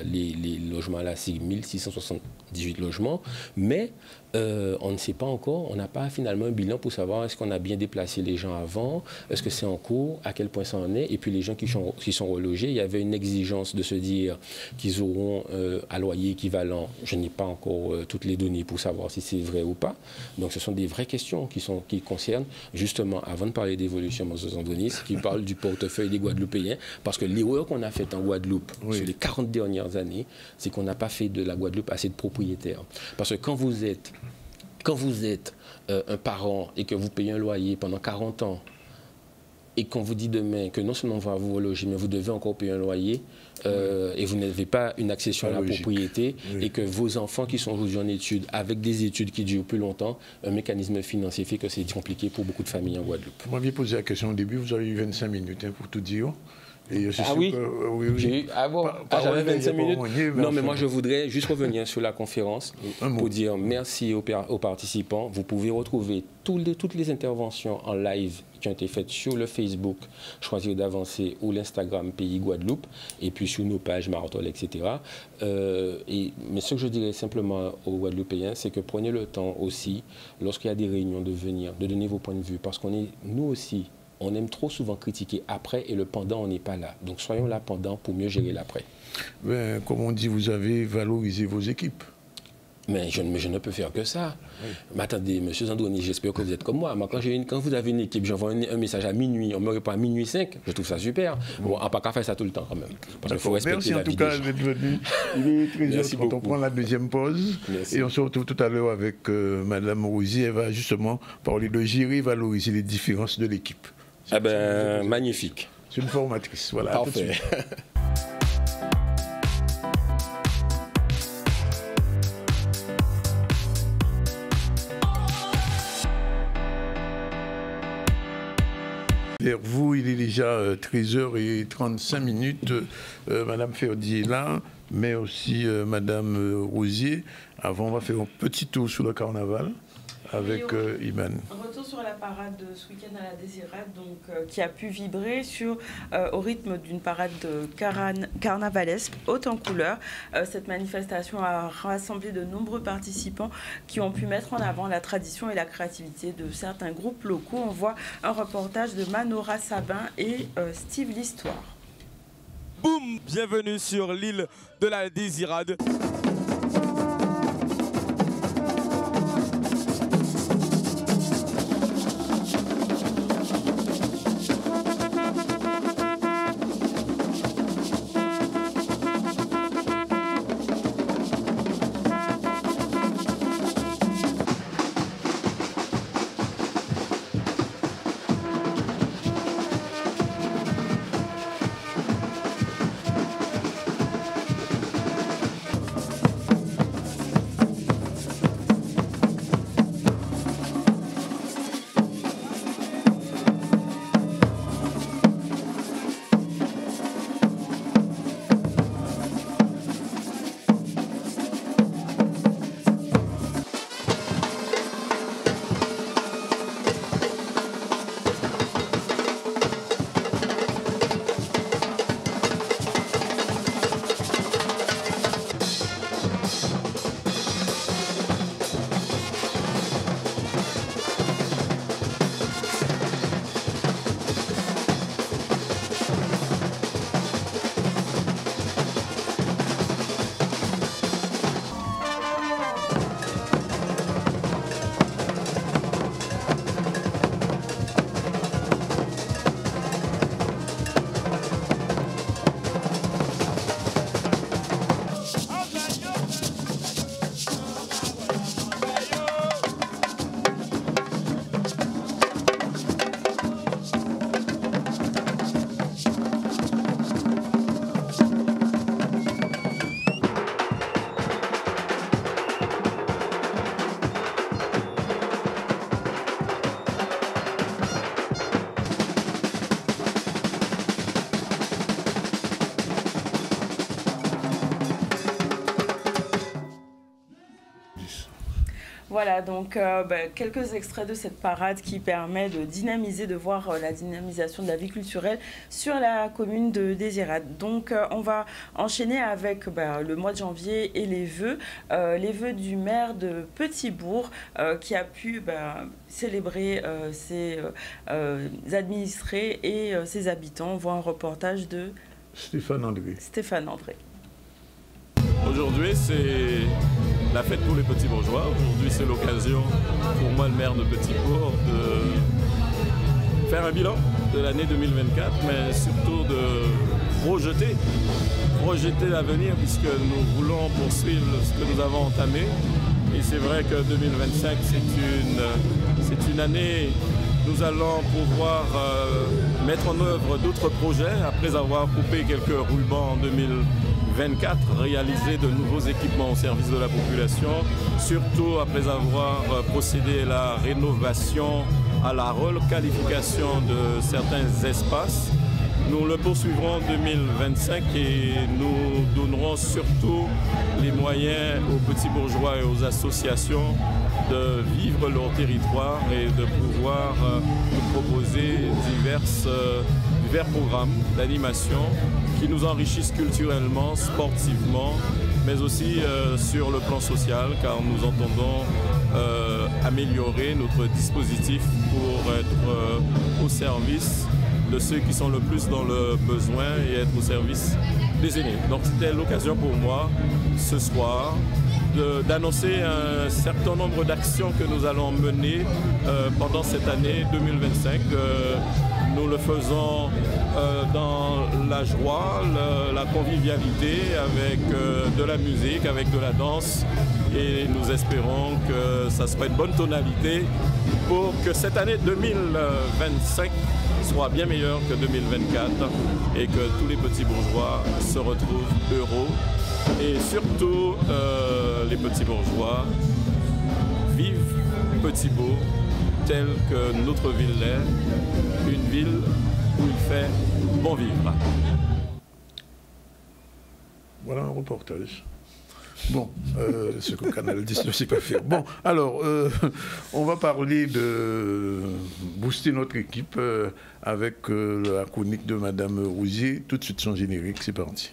les logements à la SIG, 1678 logements, mais on ne sait pas encore, on n'a pas finalement un bilan pour savoir est-ce qu'on a bien déplacé les gens avant, est-ce que c'est en cours, à quel point ça en est, et puis les gens qui sont relogés, il y avait une exigence de se dire qu'ils auront un loyer équivalent. Je n'ai pas encore toutes les données pour savoir si c'est vrai ou pas. Donc ce sont des vraies questions qui concernent, justement, avant de parler d'évolution, M. Zandronis, qui parle du portefeuille des Guadeloupéens, parce que l'erreur qu'on a faite en Guadeloupe sur les 40 dernières années, c'est qu'on n'a pas fait de la Guadeloupe assez de propriétaires. Parce que quand vous êtes un parent et que vous payez un loyer pendant 40 ans et qu'on vous dit demain que non seulement on va vous reloger, mais vous devez encore payer un loyer et vous n'avez pas une accession à la propriété et que vos enfants qui sont aujourd'hui en études, avec des études qui durent plus longtemps, un mécanisme financier fait que c'est compliqué pour beaucoup de familles en Guadeloupe. Vous m'aviez posé la question au début, vous avez eu 25 minutes pour tout dire. Oui, j'avais 25 minutes. Non, mais moi, je voudrais juste revenir sur la conférence pour dire merci aux participants. Vous pouvez retrouver toutes les interventions en live qui ont été faites sur le Facebook Choisir d'avancer ou l'Instagram Pays Guadeloupe et puis sur nos pages Marotol, etc. Mais ce que je dirais simplement aux Guadeloupéens, c'est que prenez le temps aussi, lorsqu'il y a des réunions, de venir, de donner vos points de vue, parce qu'on est, nous aussi, on aime trop souvent critiquer après et le pendant, on n'est pas là. Donc soyons là pendant pour mieux gérer l'après. Comme on dit, vous avez valorisé vos équipes. Mais je ne peux faire que ça. Oui. Mais attendez, M. Zandronis, j'espère que vous êtes comme moi. Moi, quand vous avez une équipe, j'envoie un message à minuit, on me répond à minuit 5, je trouve ça super. Bon, on n'a pas qu'à faire ça tout le temps quand même. Parce qu'il faut respecter la vie des gens. Merci en tout cas d'être venu. Il est 13h quand on prend la deuxième pause. Merci. Et on se retrouve tout à l'heure avec Mme Rosier. Elle va justement parler de gérer et valoriser les différences de l'équipe. Ah ben, magnifique. C'est une formatrice. Voilà. Parfait. Vers vous, il est déjà 13h35. Madame Ferdi est là, mais aussi Madame Rosier. Avant, on va faire un petit tour sur le carnaval avec Iman. Retour sur la parade de ce week-end à la Désirade, qui a pu vibrer au rythme d'une parade carnavalesque haute en couleurs. Cette manifestation a rassemblé de nombreux participants qui ont pu mettre en avant la tradition et la créativité de certains groupes locaux. On voit un reportage de Manora Sabin et Steve L'Histoire. Boum! Bienvenue sur l'île de la Désirade. Voilà, donc quelques extraits de cette parade qui permet de dynamiser, de voir la dynamisation de la vie culturelle sur la commune de Désirade. Donc on va enchaîner avec le mois de janvier et les vœux du maire de Petit-Bourg qui a pu célébrer ses administrés et ses habitants. On voit un reportage de Stéphane André. Aujourd'hui, c'est la fête pour les petits bourgeois. Aujourd'hui, c'est l'occasion pour moi, le maire de Petit-Bourg, de faire un bilan de l'année 2024, mais surtout de projeter l'avenir, puisque nous voulons poursuivre ce que nous avons entamé. Et c'est vrai que 2025, c'est une année où nous allons pouvoir mettre en œuvre d'autres projets après avoir coupé quelques rubans en 2024, réaliser de nouveaux équipements au service de la population, surtout après avoir procédé à la rénovation, à la requalification de certains espaces. Nous le poursuivrons en 2025 et nous donnerons surtout les moyens aux petits bourgeois et aux associations de vivre leur territoire et de pouvoir nous proposer divers programmes d'animation qui nous enrichissent culturellement, sportivement, mais aussi sur le plan social, car nous entendons améliorer notre dispositif pour être au service de ceux qui sont le plus dans le besoin et être au service des aînés. Donc c'était l'occasion pour moi, ce soir, d'annoncer un certain nombre d'actions que nous allons mener pendant cette année 2025. Nous le faisons dans la joie, la convivialité, avec de la musique, avec de la danse. Et nous espérons que ça sera une bonne tonalité pour que cette année 2025 soit bien meilleure que 2024 et que tous les petits bourgeois se retrouvent heureux. Et surtout, les petits bourgeois vivent Petit-Bourg tel que notre ville l'est, une ville où il fait bon vivre. Voilà un reportage. Bon, ce que Canal 10 ne sait pas faire. Bon, alors, on va parler de booster notre équipe avec la chronique de Madame Rousier. Tout de suite son générique, c'est parti.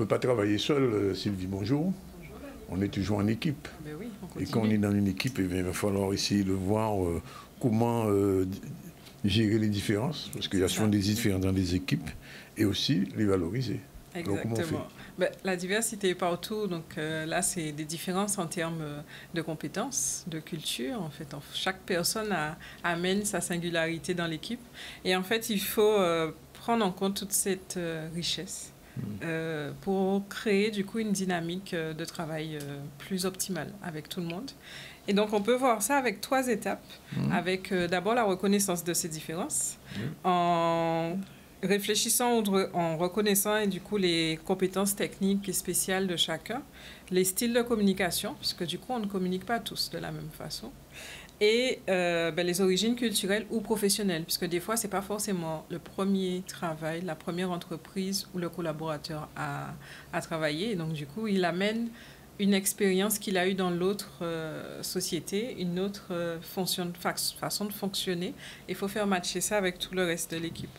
Pas travailler seul, Sylvie, bonjour. On est toujours en équipe. Ben oui, et quand on est dans une équipe, eh bien, il va falloir essayer de voir comment gérer les différences, parce qu'il y a souvent des différences dans les équipes, et aussi les valoriser. Exactement. Alors, comment on fait? Ben, la diversité est partout, donc là, c'est des différences en termes de compétences, de culture. En fait, chaque personne amène sa singularité dans l'équipe. Et en fait, il faut prendre en compte toute cette richesse. Pour créer du coup une dynamique de travail plus optimale avec tout le monde. Et donc on peut voir ça avec 3 étapes, avec d'abord la reconnaissance de ces différences, en réfléchissant, en reconnaissant et du coup les compétences techniques et spéciales de chacun, les styles de communication, puisque du coup on ne communique pas tous de la même façon, et les origines culturelles ou professionnelles, puisque des fois, ce n'est pas forcément le premier travail, la première entreprise où le collaborateur a travaillé. Et donc, du coup, il amène une expérience qu'il a eue dans l'autre société, une autre façon de fonctionner. Il faut faire matcher ça avec tout le reste de l'équipe.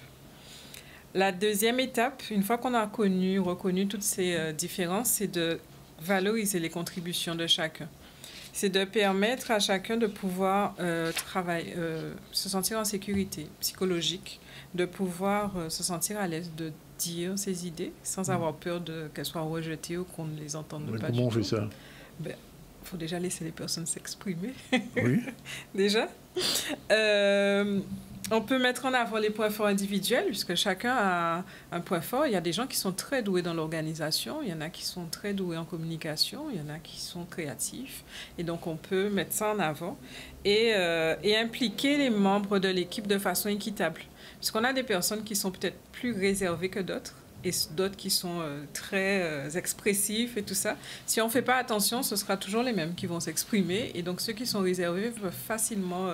La deuxième étape, une fois qu'on a reconnu toutes ces différences, c'est de valoriser les contributions de chacun. C'est de permettre à chacun de pouvoir se sentir en sécurité psychologique, de pouvoir se sentir à l'aise de dire ses idées sans avoir peur qu'elles soient rejetées ou qu'on ne les entende pas. Comment on fait ça? Il faut déjà laisser les personnes s'exprimer. Oui. Déjà. On peut mettre en avant les points forts individuels, puisque chacun a un point fort. Il y a des gens qui sont très doués dans l'organisation, il y en a qui sont très doués en communication, il y en a qui sont créatifs. Et donc, on peut mettre ça en avant et impliquer les membres de l'équipe de façon équitable. Puisqu'on a des personnes qui sont peut-être plus réservées que d'autres, et d'autres qui sont très expressifs et tout ça. Si on ne fait pas attention, ce sera toujours les mêmes qui vont s'exprimer. Et donc, ceux qui sont réservés peuvent facilement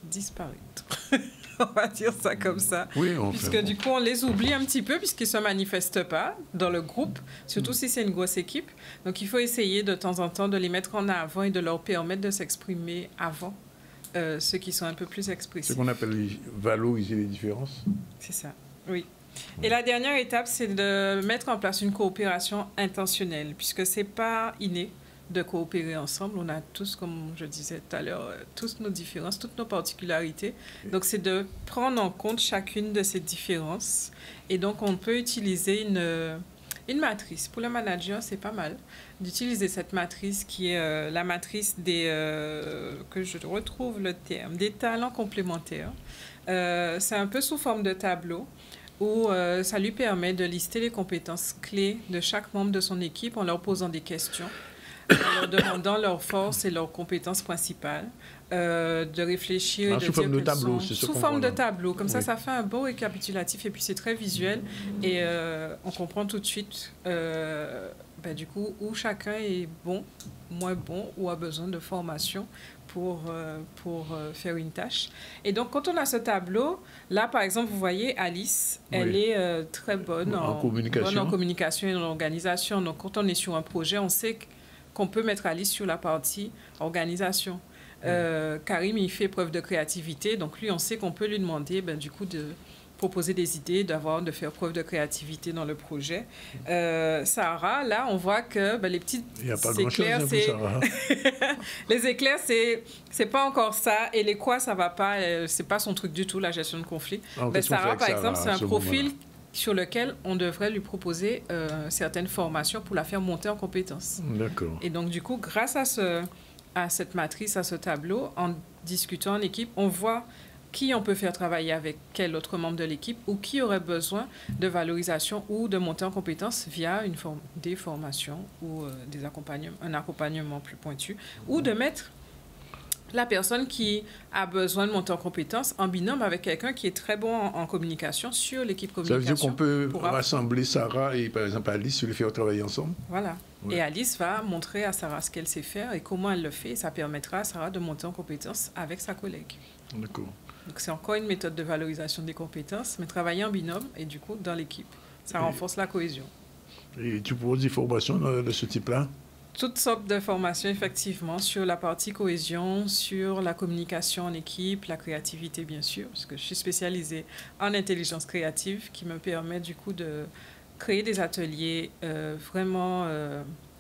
disparaître. On va dire ça comme ça. Oui, puisque du coup, on les oublie un petit peu puisqu'ils ne se manifestent pas dans le groupe, surtout si c'est une grosse équipe. Donc, il faut essayer de temps en temps de les mettre en avant et de leur permettre de s'exprimer avant ceux qui sont un peu plus expressifs. Ce qu'on appelle valoriser les différences. C'est ça, oui. Et la dernière étape, c'est de mettre en place une coopération intentionnelle, puisque ce n'est pas inné de coopérer ensemble. On a tous, comme je disais tout à l'heure, tous nos différences, toutes nos particularités. Donc, c'est de prendre en compte chacune de ces différences. Et donc, on peut utiliser une matrice. Pour le manager, c'est pas mal d'utiliser cette matrice qui est la matrice des, que je retrouve le terme, des talents complémentaires. C'est un peu sous forme de tableau, où ça lui permet de lister les compétences clés de chaque membre de son équipe en leur posant des questions, en leur demandant leurs forces et leurs compétences principales, de réfléchir et de sous forme de tableau, c'est sous forme de tableau. Comme ça fait un beau récapitulatif et puis c'est très visuel et on comprend tout de suite du coup où chacun est bon, moins bon ou a besoin de formation pour faire une tâche. Et donc, quand on a ce tableau, là, par exemple, vous voyez, Alice, elle est très bonne en communication et en organisation. Donc, quand on est sur un projet, on sait qu'on peut mettre Alice sur la partie organisation. Karim, il fait preuve de créativité. Donc, lui, on sait qu'on peut lui demander, du coup, de proposer des idées, de faire preuve de créativité dans le projet. Sarah, là, on voit que les petites éclairs, les éclairs, c'est pas encore ça. Et les quoi, ça va pas, c'est pas son truc du tout, la gestion de conflit. Sarah, par exemple, c'est un profil sur lequel on devrait lui proposer certaines formations pour la faire monter en compétences. D'accord. Et donc, du coup, grâce à cette matrice, à ce tableau, en discutant en équipe, on voit qui on peut faire travailler avec quel autre membre de l'équipe ou qui aurait besoin de valorisation ou de monter en compétences via des formations ou un accompagnement plus pointu, ou de mettre la personne qui a besoin de monter en compétences en binôme avec quelqu'un qui est très bon en communication sur l'équipe communication. Ça veut dire qu'on peut rassembler Sarah et par exemple Alice, les faire travailler ensemble? Voilà. Ouais. Et Alice va montrer à Sarah ce qu'elle sait faire et comment elle le fait. Et ça permettra à Sarah de monter en compétences avec sa collègue. D'accord. Donc, c'est encore une méthode de valorisation des compétences, mais travailler en binôme et du coup dans l'équipe. Ça renforce la cohésion. Et tu proposes des formations de ce type-là? Toutes sortes de formations, effectivement, sur la partie cohésion, sur la communication en équipe, la créativité, bien sûr, parce que je suis spécialisée en intelligence créative qui me permet du coup de créer des ateliers vraiment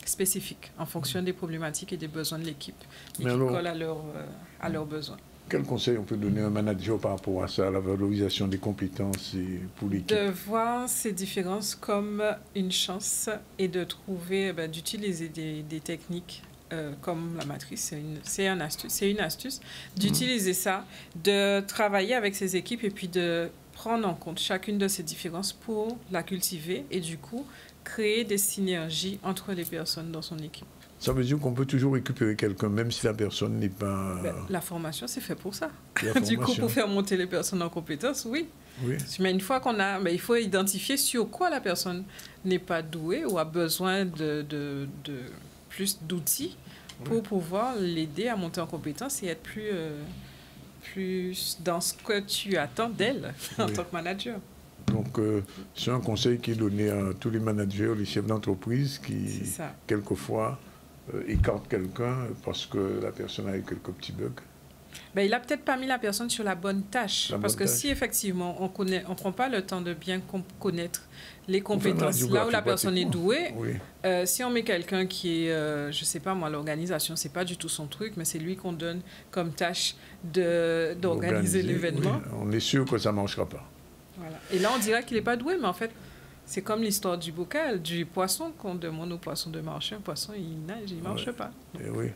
spécifiques en fonction des problématiques et des besoins de l'équipe et qui collent à leurs besoins. Quel conseil on peut donner à un manager par rapport à ça, à la valorisation des compétences pour l'équipe? De voir ces différences comme une chance et de trouver, d'utiliser des techniques comme la matrice, c'est une astuce, d'utiliser ça, de travailler avec ces équipes et puis de prendre en compte chacune de ces différences pour la cultiver et du coup créer des synergies entre les personnes dans son équipe. Ça veut dire qu'on peut toujours récupérer quelqu'un, même si la personne n'est pas... La formation, c'est fait pour ça. Du coup, pour faire monter les personnes en compétences, oui. Mais une fois qu'on a... il faut identifier sur quoi la personne n'est pas douée ou a besoin de plus d'outils pour pouvoir l'aider à monter en compétences et être plus dans ce que tu attends d'elle en tant que manager. Donc, c'est un conseil qui est donné à tous les managers, les chefs d'entreprise qui, quelquefois... écarte quelqu'un parce que la personne a eu quelques petits bugs. Il n'a peut-être pas mis la personne sur la bonne tâche. Parce que si effectivement on prend pas le temps de bien connaître les compétences là où la personne est douée, si on met quelqu'un qui est, je sais pas moi, l'organisation, c'est pas du tout son truc, mais c'est lui qu'on donne comme tâche d'organiser l'événement. On est sûr que ça ne marchera pas. Voilà. Et là, on dirait qu'il n'est pas doué, mais en fait, c'est comme l'histoire du bocal, du poisson qu'on demande au poisson de marcher. Un poisson, il nage, il ne marche pas. Et oui.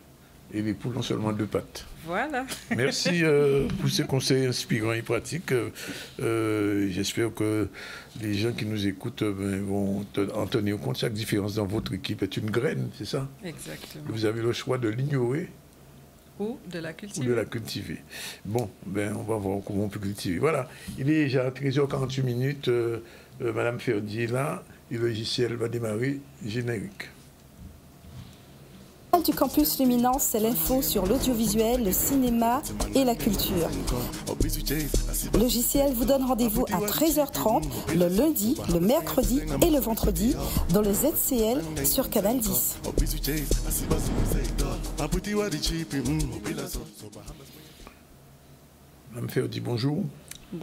Et les poules ont seulement 2 pattes. Voilà. Merci pour ces conseils inspirants et pratiques. J'espère que les gens qui nous écoutent vont en tenir compte. Chaque différence dans votre équipe est une graine, c'est ça? Exactement. Vous avez le choix de l'ignorer ou de la cultiver. Ou de la cultiver. Bon, on va voir comment on peut cultiver. Voilà, il est déjà 13h48. Madame Ferdi est là et le logiciel va démarrer. Générique. Du campus Luminance, c'est l'info sur l'audiovisuel, le cinéma et la culture. Logiciel vous donne rendez-vous à 13h30 le lundi, le mercredi et le vendredi dans le ZCL sur Canal 10. Madame Ferdi, bonjour.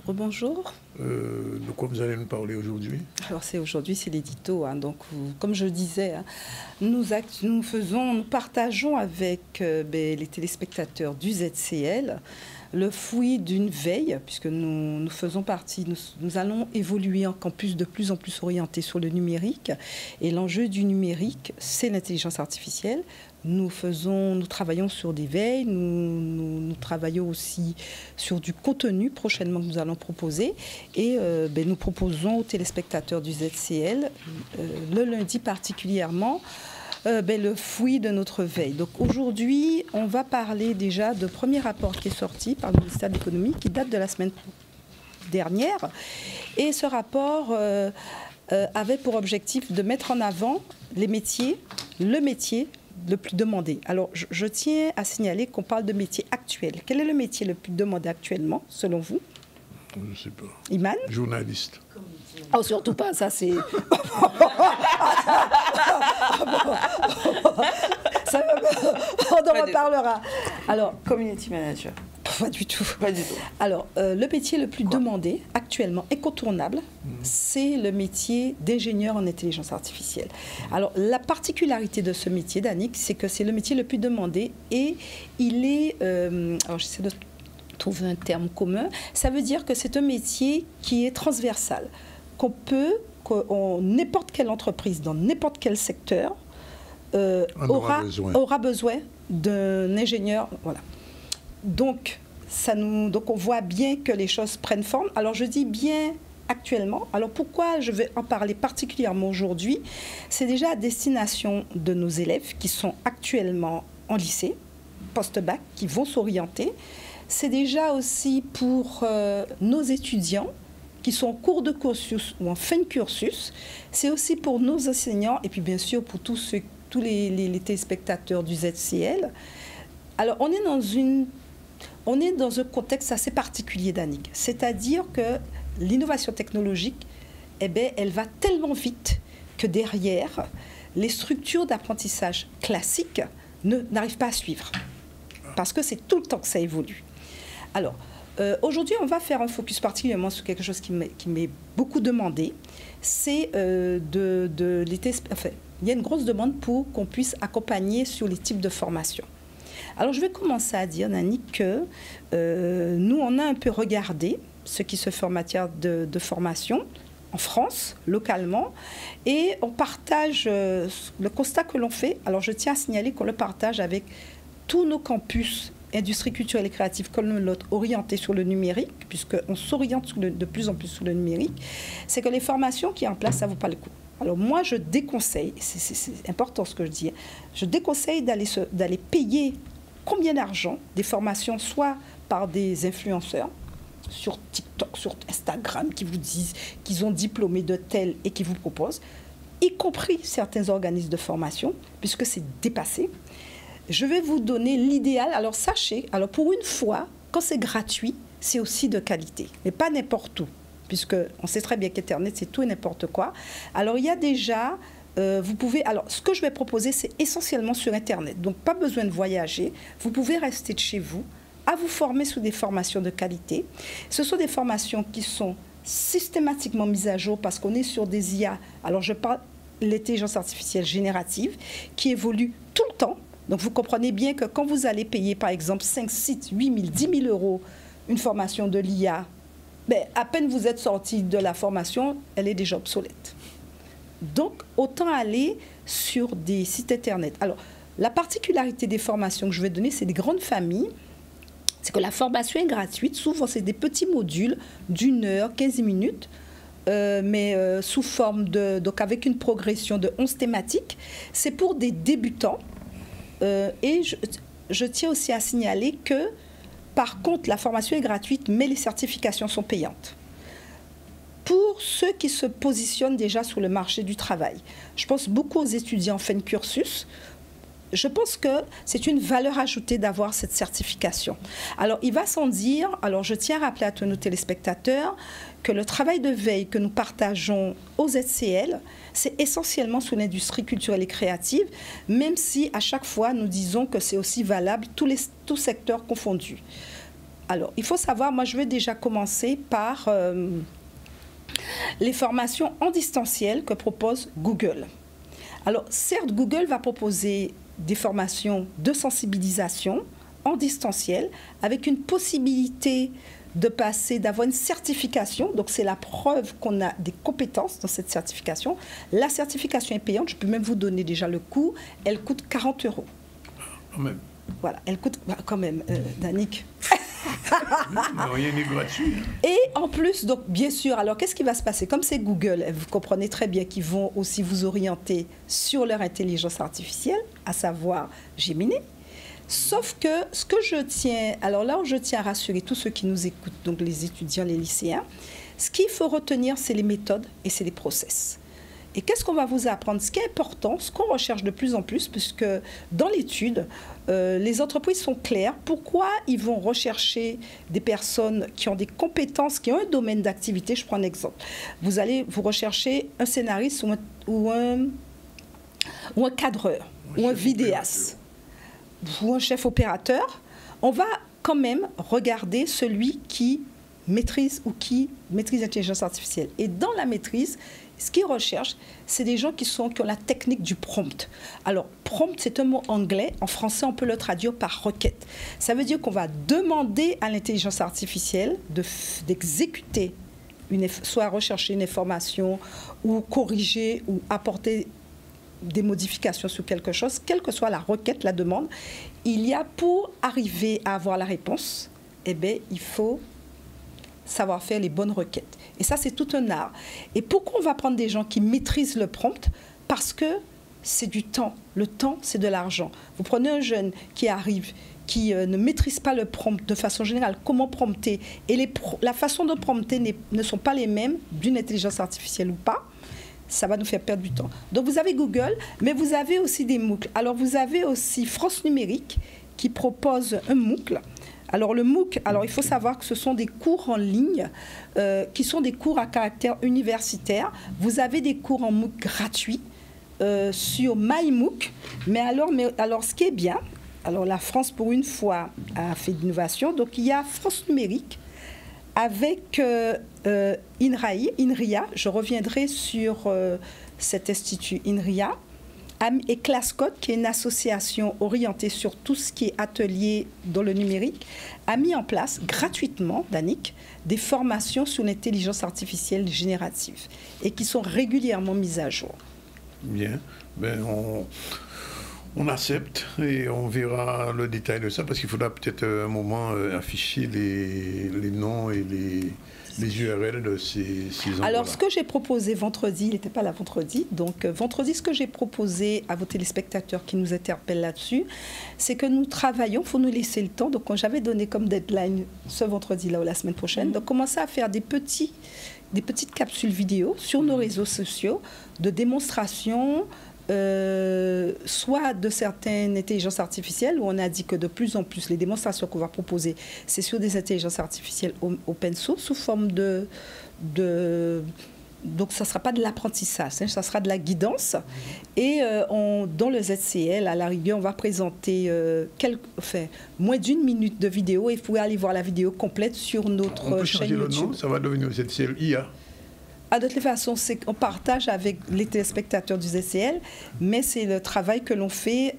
Bonjour. De quoi vous allez nous parler aujourd'hui? Alors aujourd'hui c'est l'édito, hein, donc comme je disais, hein, nous partageons avec les téléspectateurs du ZCL le fruit d'une veille, puisque nous faisons partie, nous allons évoluer en campus de plus en plus orienté sur le numérique, et l'enjeu du numérique, c'est l'intelligence artificielle. Nous travaillons sur des veilles, nous travaillons aussi sur du contenu prochainement que nous allons proposer, et nous proposons aux téléspectateurs du ZCL, le lundi particulièrement, le fruit de notre veille. Donc aujourd'hui, on va parler déjà de premier rapport qui est sorti par le ministère de l'économie, qui date de la semaine dernière, et ce rapport avait pour objectif de mettre en avant le métier le plus demandé. Alors, je tiens à signaler qu'on parle de métier actuel. Quel est le métier le plus demandé actuellement, selon vous? Je ne sais pas. Iman? Journaliste. Oh, surtout pas, ça c'est... On en reparlera. Alors, community manager. Pas du tout. Pas du tout. Alors, le métier le plus demandé, actuellement incontournable, c'est le métier d'ingénieur en intelligence artificielle. Alors, la particularité de ce métier, Danick, c'est que c'est le métier le plus demandé et il est... alors, j'essaie de trouver un terme commun. Ça veut dire que c'est un métier qui est transversal, n'importe quelle entreprise, dans n'importe quel secteur, aura besoin d'un ingénieur. Voilà. Donc on voit bien que les choses prennent forme. Alors je dis bien actuellement. Alors pourquoi je vais en parler particulièrement aujourd'hui? C'est déjà à destination de nos élèves qui sont actuellement en lycée, post-bac, qui vont s'orienter. C'est déjà aussi pour nos étudiants qui sont en cours de cursus ou en fin de cursus. C'est aussi pour nos enseignants et puis bien sûr pour tous les téléspectateurs du ZCL. Alors on est dans un contexte assez particulier, Danick. C'est-à-dire que l'innovation technologique, elle va tellement vite que derrière, les structures d'apprentissage classiques n'arrivent pas à suivre. Parce que c'est tout le temps que ça évolue. Alors, aujourd'hui, on va faire un focus particulièrement sur quelque chose qui m'est beaucoup demandé. C'est il y a une grosse demande pour qu'on puisse accompagner sur les types de formations. Alors, je vais commencer à dire, Nani, que nous, on a un peu regardé ce qui se fait en matière de formation en France, localement, et on partage le constat que l'on fait. Alors, je tiens à signaler qu'on le partage avec tous nos campus industrie culturelle et créative comme l'autre orientés sur le numérique, puisqu'on s'oriente de plus en plus sur le numérique, c'est que les formations qui sont en place, ça ne vaut pas le coup. Alors moi, je déconseille, c'est important ce que je dis, je déconseille d'aller payer combien d'argent des formations, soit par des influenceurs sur TikTok, sur Instagram, qui vous disent qu'ils ont diplômé de tel et qui vous proposent, y compris certains organismes de formation, puisque c'est dépassé. Je vais vous donner l'idéal. Alors sachez, pour une fois, quand c'est gratuit, c'est aussi de qualité, mais pas n'importe où, puisqu'on sait très bien qu'Internet, c'est tout et n'importe quoi. Alors il y a déjà, vous pouvez, alors ce que je vais proposer, c'est essentiellement sur Internet, donc pas besoin de voyager, vous pouvez rester de chez vous, à vous former sous des formations de qualité. Ce sont des formations qui sont systématiquement mises à jour parce qu'on est sur des IA, alors je parle de l'intelligence artificielle générative, qui évolue tout le temps. Donc, vous comprenez bien que quand vous allez payer, par exemple, 5, 6, 8 000, 10 000 euros une formation de l'IA, à peine vous êtes sorti de la formation, elle est déjà obsolète. Donc, autant aller sur des sites Internet. Alors, La particularité des formations que je vais donner, c'est des grandes familles. C'est que la formation est gratuite. Souvent, c'est des petits modules d'1 heure, 15 minutes, mais sous forme donc avec une progression de 11 thématiques. C'est pour des débutants. Et je tiens aussi à signaler que, par contre, la formation est gratuite, mais les certifications sont payantes. Pour ceux qui se positionnent déjà sur le marché du travail, je pense beaucoup aux étudiants en fin de cursus. Je pense que c'est une valeur ajoutée d'avoir cette certification. Alors, il va sans dire, alors je tiens à rappeler à tous nos téléspectateurs que le travail de veille que nous partageons aux ZCL, c'est essentiellement sur l'industrie culturelle et créative, même si à chaque fois nous disons que c'est aussi valable tous secteurs confondus. Alors, il faut savoir, moi je vais déjà commencer par les formations en distanciel que propose Google. Alors, certes, Google va proposer des formations de sensibilisation en distanciel avec une possibilité d'avoir une certification. Donc, c'est la preuve qu'on a des compétences dans cette certification. La certification est payante. Je peux même vous donner déjà le coût. Elle coûte 40 €. Quand même. Voilà, elle coûte quand même, Danick. Rien n'est gratuit. Et en plus, donc bien sûr, alors qu'est-ce qui va se passer? Comme c'est Google, vous comprenez très bien qu'ils vont aussi vous orienter sur leur intelligence artificielle, à savoir Gemini. Sauf que ce que je tiens, alors là où je tiens à rassurer tous ceux qui nous écoutent, donc les étudiants, les lycéens, ce qu'il faut retenir, c'est les méthodes et c'est les process. Et qu'est-ce qu'on va vous apprendre? Ce qui est important, ce qu'on recherche de plus en plus, puisque dans l'étude, les entreprises sont claires. Pourquoi ils vont rechercher des personnes qui ont des compétences, qui ont un domaine d'activité? Je prends un exemple. Vous allez vous rechercher un scénariste ou un cadreur, ou un vidéaste, ou un chef opérateur. On va quand même regarder celui qui maîtrise ou qui maîtrise l'intelligence artificielle. Et dans la maîtrise, ce qu'ils recherchent, c'est des gens qui ont la technique du prompt. Alors, prompt, c'est un mot anglais. En français, on peut le traduire par requête. Ça veut dire qu'on va demander à l'intelligence artificielle d'exécuter, soit rechercher une information, ou corriger, ou apporter des modifications sur quelque chose, quelle que soit la requête, la demande. Il y a, pour arriver à avoir la réponse, eh bien, il faut savoir faire les bonnes requêtes. Et ça, c'est tout un art. Et pourquoi on va prendre des gens qui maîtrisent le prompt? Parce que c'est du temps. Le temps, c'est de l'argent. Vous prenez un jeune qui arrive, qui ne maîtrise pas le prompt de façon générale, comment prompter, et la façon de prompter ne sont pas les mêmes d'une intelligence artificielle ou pas, ça va nous faire perdre du temps. Donc vous avez Google, mais vous avez aussi des MOOC. Alors vous avez aussi France Numérique qui propose un MOOC. Alors le MOOC, alors il faut savoir que ce sont des cours en ligne qui sont des cours à caractère universitaire. Vous avez des cours en MOOC gratuits sur MyMOOC. Mais alors ce qui est bien, alors la France pour une fois a fait d'innovation. Donc il y a France Numérique avec INRIA. Je reviendrai sur cet institut INRIA. Et ClassCode, qui est une association orientée sur tout ce qui est atelier dans le numérique, a mis en place gratuitement, Danick, des formations sur l'intelligence artificielle générative et qui sont régulièrement mises à jour. Bien. Ben, on accepte et on verra le détail de ça parce qu'il faudra peut-être un moment afficher les noms et les URL de ces endroits-là. Alors, ce que j'ai proposé vendredi, il n'était pas là vendredi, donc vendredi, ce que j'ai proposé à vos téléspectateurs qui nous interpellent là-dessus, c'est que nous travaillons, il faut nous laisser le temps. Donc, j'avais donné comme deadline ce vendredi-là ou la semaine prochaine, donc commencer à faire des petites capsules vidéo sur nos réseaux sociaux de démonstration, soit de certaines intelligences artificielles, où on a dit que de plus en plus, les démonstrations qu'on va proposer, c'est sur des intelligences artificielles open source, sous forme donc ça ne sera pas de l'apprentissage, ça sera de la guidance. Et dans le ZCL, à la rigueur, on va présenter moins d'1 minute de vidéo et vous pouvez aller voir la vidéo complète sur notre chaîne YouTube. Le nom, ça va devenir ZCL IA. De toute façon, on partage avec les téléspectateurs du ZCL, mais c'est le travail que l'on fait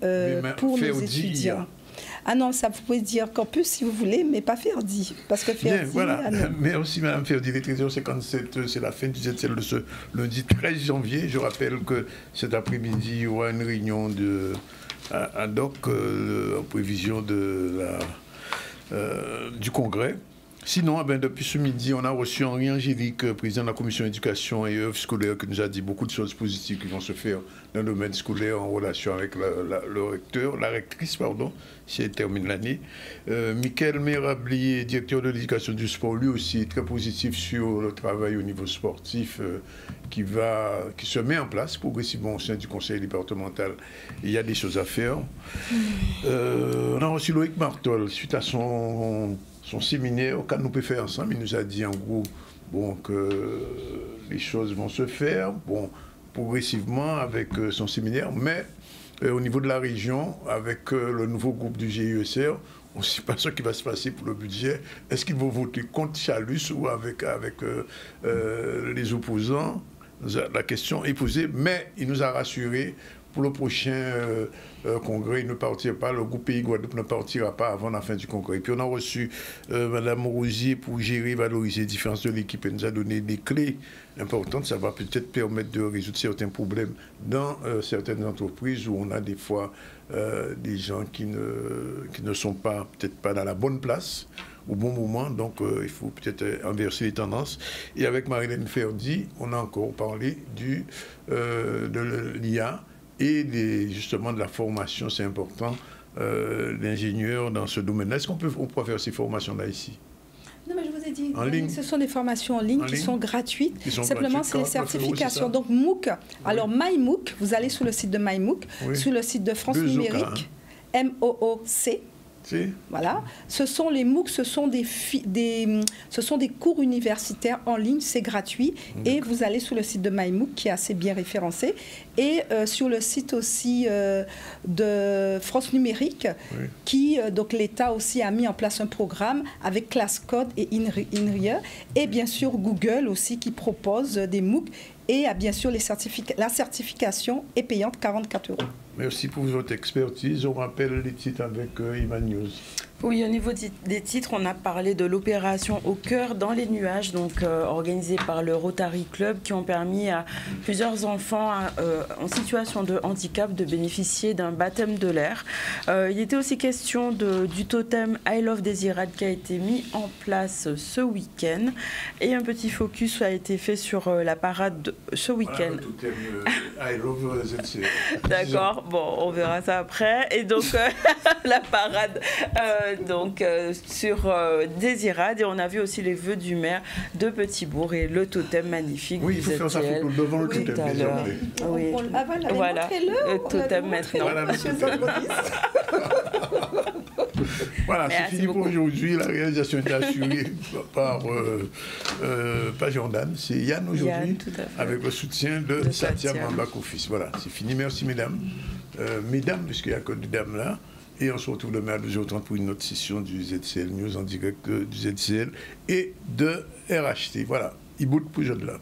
pour nos étudiants. Ah non, ça vous pouvez dire campus si vous voulez, mais pas Ferdi. Parce que Ferdi, bien, voilà. Merci Mme Ferdi. Les 13h57, c'est la fin du ZCL de ce lundi 13 janvier. Je rappelle que cet après-midi, il y aura une réunion ad hoc en prévision de du congrès. Sinon, depuis ce midi, on a reçu Henri Angélique, président de la commission éducation et œuvres scolaires, qui nous a dit beaucoup de choses positives qui vont se faire dans le domaine scolaire en relation avec le recteur, la rectrice, pardon, si elle termine l'année. Michael Merablier, directeur de l'éducation du sport, lui aussi très positif sur le travail au niveau sportif qui se met en place progressivement au sein du conseil départemental. Il y a des choses à faire. On a reçu Loïc Martol suite à son séminaire, quand nous pouvons faire ensemble, il nous a dit en gros que les choses vont se faire progressivement avec son séminaire, mais au niveau de la région, avec le nouveau groupe du GIECR, on ne sait pas ce qui va se passer pour le budget. Est-ce qu'ils vont voter contre Chalus ou avec les opposants? La question est posée, mais il nous a rassurés. Pour le prochain congrès, il ne partira pas, le groupe Pays Guadeloupe ne partira pas avant la fin du congrès. Et puis on a reçu Mme Rosier pour gérer, valoriser les différences de l'équipe. Elle nous a donné des clés importantes. Ça va peut-être permettre de résoudre certains problèmes dans certaines entreprises où on a des fois des gens qui ne sont peut-être pas dans la bonne place au bon moment, donc il faut peut-être inverser les tendances. Et avec Marilène Ferdi, on a encore parlé de l'IA, et justement de la formation, c'est important, d'ingénieurs dans ce domaine-là. Est-ce qu'on peut faire ces formations-là ici? Non, mais je vous ai dit, en ligne. Ce sont des formations en ligne qui sont gratuites. Simplement, c'est les certifications. Donc, MOOC, alors MyMOOC, vous allez sur le site de MyMOOC, sur le site de France Numérique, MOOC. Voilà, ce sont les MOOC, ce sont des cours universitaires en ligne, c'est gratuit. Et vous allez sur le site de MyMOOC qui est assez bien référencé. Et sur le site aussi de France Numérique, donc l'État aussi a mis en place un programme avec ClassCode et INRIA. Et bien sûr Google aussi qui propose des MOOC. Et bien sûr la certification est payante, 44 €. Merci pour votre expertise. On rappelle les titres avec Iman News. Oui, au niveau des titres, on a parlé de l'opération Au cœur dans les nuages, donc organisée par le Rotary Club, qui ont permis à plusieurs enfants en situation de handicap de bénéficier d'un baptême de l'air. Il était aussi question du totem I Love Désirade qui a été mis en place ce week-end. Et un petit focus a été fait sur la parade ce week-end. Voilà, le totem I Love ZC. D'accord, bon, on verra ça après. Et donc, la parade... sur Désirade, et on a vu aussi les vœux du maire de Petit-Bourg et le totem magnifique. Oui, il faut faire ça devant le totem. Oui. Voilà, le totem maintenant. Voilà, c'est fini pour aujourd'hui. La réalisation est assurée par pas Jordan, c'est Yann aujourd'hui, avec le soutien de Satya Mambakofis. Voilà, c'est fini. Merci mesdames. Mesdames, puisqu'il n'y a que des dames là. Et on se retrouve demain à 12h30 pour une autre session du ZCL News en direct du ZCL et de RHT. Voilà, il bout pour jeudi là.